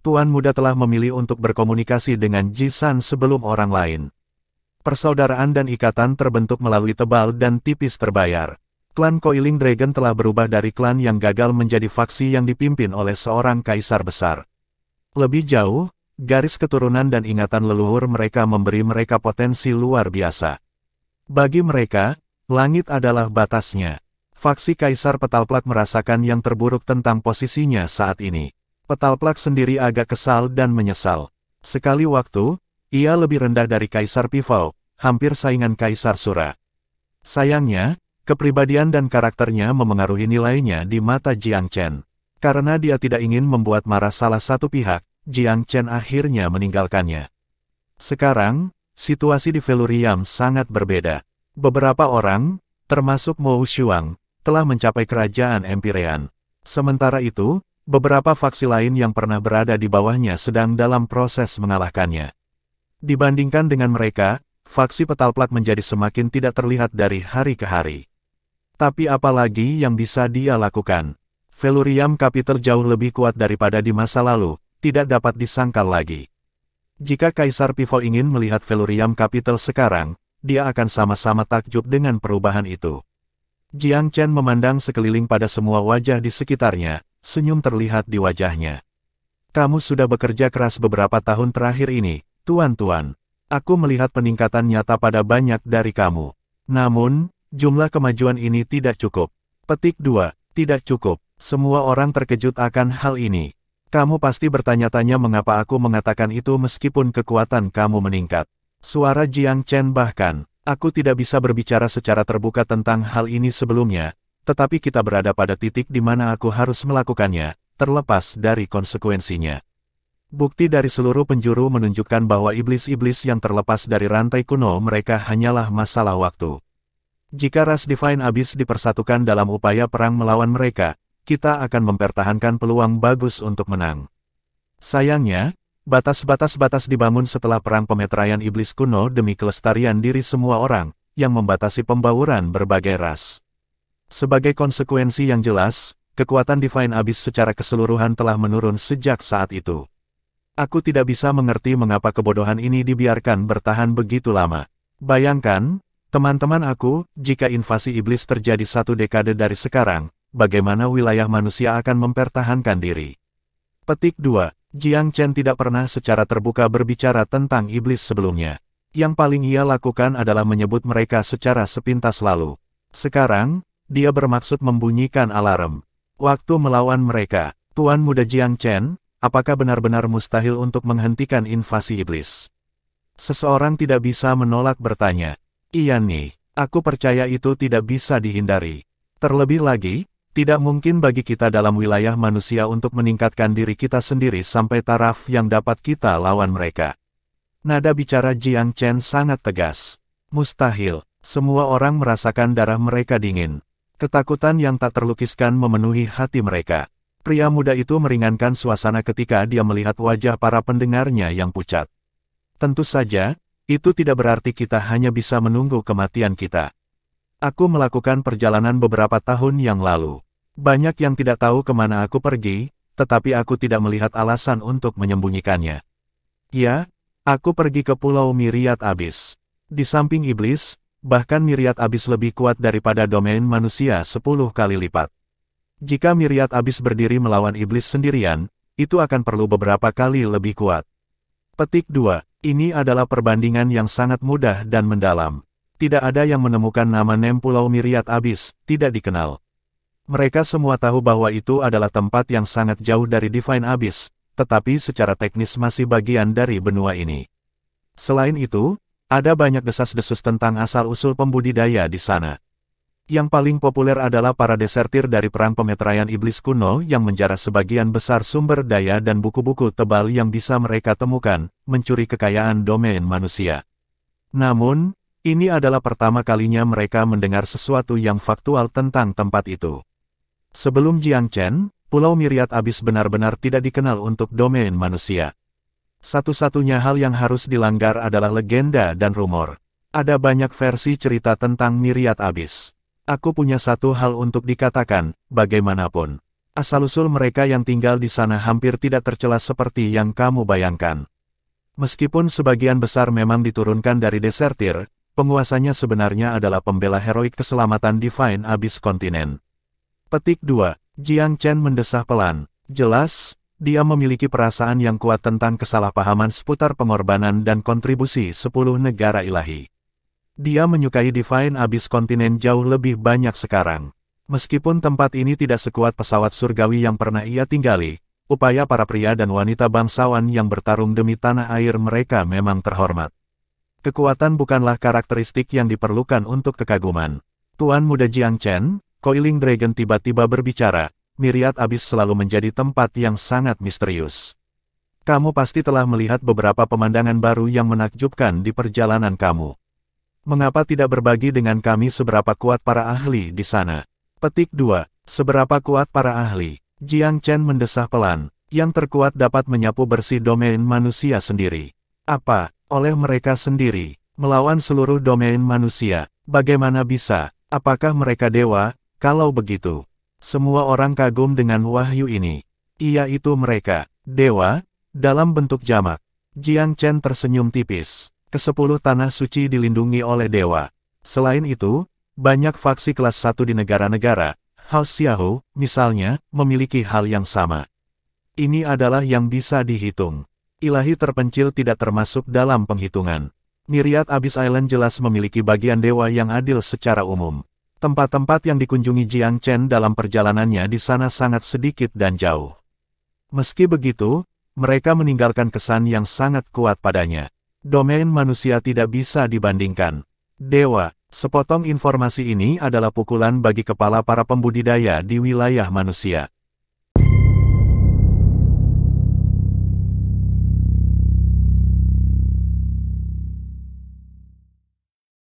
Tuan Muda telah memilih untuk berkomunikasi dengan Ji-san sebelum orang lain. Persaudaraan dan ikatan terbentuk melalui tebal dan tipis terbayar. Klan Coiling Dragon telah berubah dari klan yang gagal menjadi faksi yang dipimpin oleh seorang kaisar besar. Lebih jauh, garis keturunan dan ingatan leluhur mereka memberi mereka potensi luar biasa. Bagi mereka, langit adalah batasnya. Faksi Kaisar Petalplak merasakan yang terburuk tentang posisinya saat ini. Petalplak sendiri agak kesal dan menyesal. Sekali waktu, ia lebih rendah dari Kaisar Pifau, hampir saingan Kaisar Sura. Sayangnya, kepribadian dan karakternya memengaruhi nilainya di mata Jiang Chen. Karena dia tidak ingin membuat marah salah satu pihak, Jiang Chen akhirnya meninggalkannya. Sekarang, situasi di Felurium sangat berbeda. Beberapa orang, termasuk Mo Xuang, telah mencapai kerajaan Empirean. Sementara itu, beberapa faksi lain yang pernah berada di bawahnya sedang dalam proses mengalahkannya. Dibandingkan dengan mereka, faksi Petalplak menjadi semakin tidak terlihat dari hari ke hari. Tapi apalagi yang bisa dia lakukan? Felurium Capital jauh lebih kuat daripada di masa lalu, tidak dapat disangkal lagi. Jika Kaisar Pifau ingin melihat Felurium Capital sekarang, dia akan sama-sama takjub dengan perubahan itu. Jiang Chen memandang sekeliling pada semua wajah di sekitarnya, senyum terlihat di wajahnya. Kamu sudah bekerja keras beberapa tahun terakhir ini, tuan-tuan. Aku melihat peningkatan nyata pada banyak dari kamu. Namun, jumlah kemajuan ini tidak cukup. Petik 2, tidak cukup. Semua orang terkejut akan hal ini. Kamu pasti bertanya-tanya mengapa aku mengatakan itu meskipun kekuatan kamu meningkat. Suara Jiang Chen bahkan, aku tidak bisa berbicara secara terbuka tentang hal ini sebelumnya, tetapi kita berada pada titik di mana aku harus melakukannya, terlepas dari konsekuensinya. Bukti dari seluruh penjuru menunjukkan bahwa iblis-iblis yang terlepas dari rantai kuno mereka hanyalah masalah waktu. Jika ras Divine Abyss dipersatukan dalam upaya perang melawan mereka, kita akan mempertahankan peluang bagus untuk menang. Sayangnya, batas-batas dibangun setelah perang pemeteraian iblis kuno demi kelestarian diri semua orang, yang membatasi pembauran berbagai ras. Sebagai konsekuensi yang jelas, kekuatan Divine Abyss secara keseluruhan telah menurun sejak saat itu. Aku tidak bisa mengerti mengapa kebodohan ini dibiarkan bertahan begitu lama. Bayangkan, teman-teman aku, jika invasi iblis terjadi 1 dekade dari sekarang, bagaimana wilayah manusia akan mempertahankan diri? Petik 2. Jiang Chen tidak pernah secara terbuka berbicara tentang iblis sebelumnya. Yang paling ia lakukan adalah menyebut mereka secara sepintas lalu. Sekarang, dia bermaksud membunyikan alarm. Waktu melawan mereka, Tuan Muda Jiang Chen, apakah benar-benar mustahil untuk menghentikan invasi iblis? Seseorang tidak bisa menolak bertanya. Iya nih, aku percaya itu tidak bisa dihindari. Terlebih lagi, tidak mungkin bagi kita dalam wilayah manusia untuk meningkatkan diri kita sendiri sampai taraf yang dapat kita lawan mereka. Nada bicara Jiang Chen sangat tegas. Mustahil, semua orang merasakan darah mereka dingin. Ketakutan yang tak terlukiskan memenuhi hati mereka. Pria muda itu meringankan suasana ketika dia melihat wajah para pendengarnya yang pucat. Tentu saja, itu tidak berarti kita hanya bisa menunggu kematian kita. Aku melakukan perjalanan beberapa tahun yang lalu. Banyak yang tidak tahu kemana aku pergi, tetapi aku tidak melihat alasan untuk menyembunyikannya. Ya, aku pergi ke Pulau Myriad Abyss. Di samping iblis, bahkan Myriad Abyss lebih kuat daripada domain manusia 10 kali lipat. Jika Myriad Abyss berdiri melawan iblis sendirian, itu akan perlu beberapa kali lebih kuat. Petik 2. Ini adalah perbandingan yang sangat mudah dan mendalam. Tidak ada yang menemukan nama Pulau Myriad Abyss, tidak dikenal. Mereka semua tahu bahwa itu adalah tempat yang sangat jauh dari Divine Abyss, tetapi secara teknis masih bagian dari benua ini. Selain itu, ada banyak desas-desus tentang asal-usul pembudidaya di sana. Yang paling populer adalah para desertir dari perang pemeteraian iblis kuno yang menjarah sebagian besar sumber daya dan buku-buku tebal yang bisa mereka temukan, mencuri kekayaan domain manusia. Namun, ini adalah pertama kalinya mereka mendengar sesuatu yang faktual tentang tempat itu. Sebelum Jiang Chen, Pulau Myriad Abyss benar-benar tidak dikenal untuk domain manusia. Satu-satunya hal yang harus dilanggar adalah legenda dan rumor. Ada banyak versi cerita tentang Myriad Abyss. Aku punya satu hal untuk dikatakan, bagaimanapun. Asal-usul mereka yang tinggal di sana hampir tidak tercela seperti yang kamu bayangkan. Meskipun sebagian besar memang diturunkan dari desertir, penguasanya sebenarnya adalah pembela heroik keselamatan Divine Abyss Kontinen. Petik 2. Jiang Chen mendesah pelan. Jelas, dia memiliki perasaan yang kuat tentang kesalahpahaman seputar pengorbanan dan kontribusi 10 negara ilahi. Dia menyukai Divine Abyss Kontinen jauh lebih banyak sekarang. Meskipun tempat ini tidak sekuat pesawat surgawi yang pernah ia tinggali, upaya para pria dan wanita bangsawan yang bertarung demi tanah air mereka memang terhormat. Kekuatan bukanlah karakteristik yang diperlukan untuk kekaguman. Tuan Muda Jiang Chen, Coiling Dragon tiba-tiba berbicara, Myriad Abyss selalu menjadi tempat yang sangat misterius. Kamu pasti telah melihat beberapa pemandangan baru yang menakjubkan di perjalanan kamu. Mengapa tidak berbagi dengan kami seberapa kuat para ahli di sana? Petik 2. Seberapa kuat para ahli? Jiang Chen mendesah pelan. Yang terkuat dapat menyapu bersih domain manusia sendiri. Apa? Oleh mereka sendiri. Melawan seluruh domain manusia. Bagaimana bisa? Apakah mereka dewa? Kalau begitu, semua orang kagum dengan wahyu ini. Iya itu mereka. Dewa? Dalam bentuk jamak. Jiang Chen tersenyum tipis. Ke-10 tanah suci dilindungi oleh dewa. Selain itu, banyak faksi kelas 1 di negara-negara, House Xiahou, misalnya, memiliki hal yang sama. Ini adalah yang bisa dihitung. Ilahi terpencil tidak termasuk dalam penghitungan. Myriad Abyss Island jelas memiliki bagian dewa yang adil secara umum. Tempat-tempat yang dikunjungi Jiang Chen dalam perjalanannya di sana sangat sedikit dan jauh. Meski begitu, mereka meninggalkan kesan yang sangat kuat padanya. Domain manusia tidak bisa dibandingkan. Dewa, sepotong informasi ini adalah pukulan bagi kepala para pembudidaya di wilayah manusia.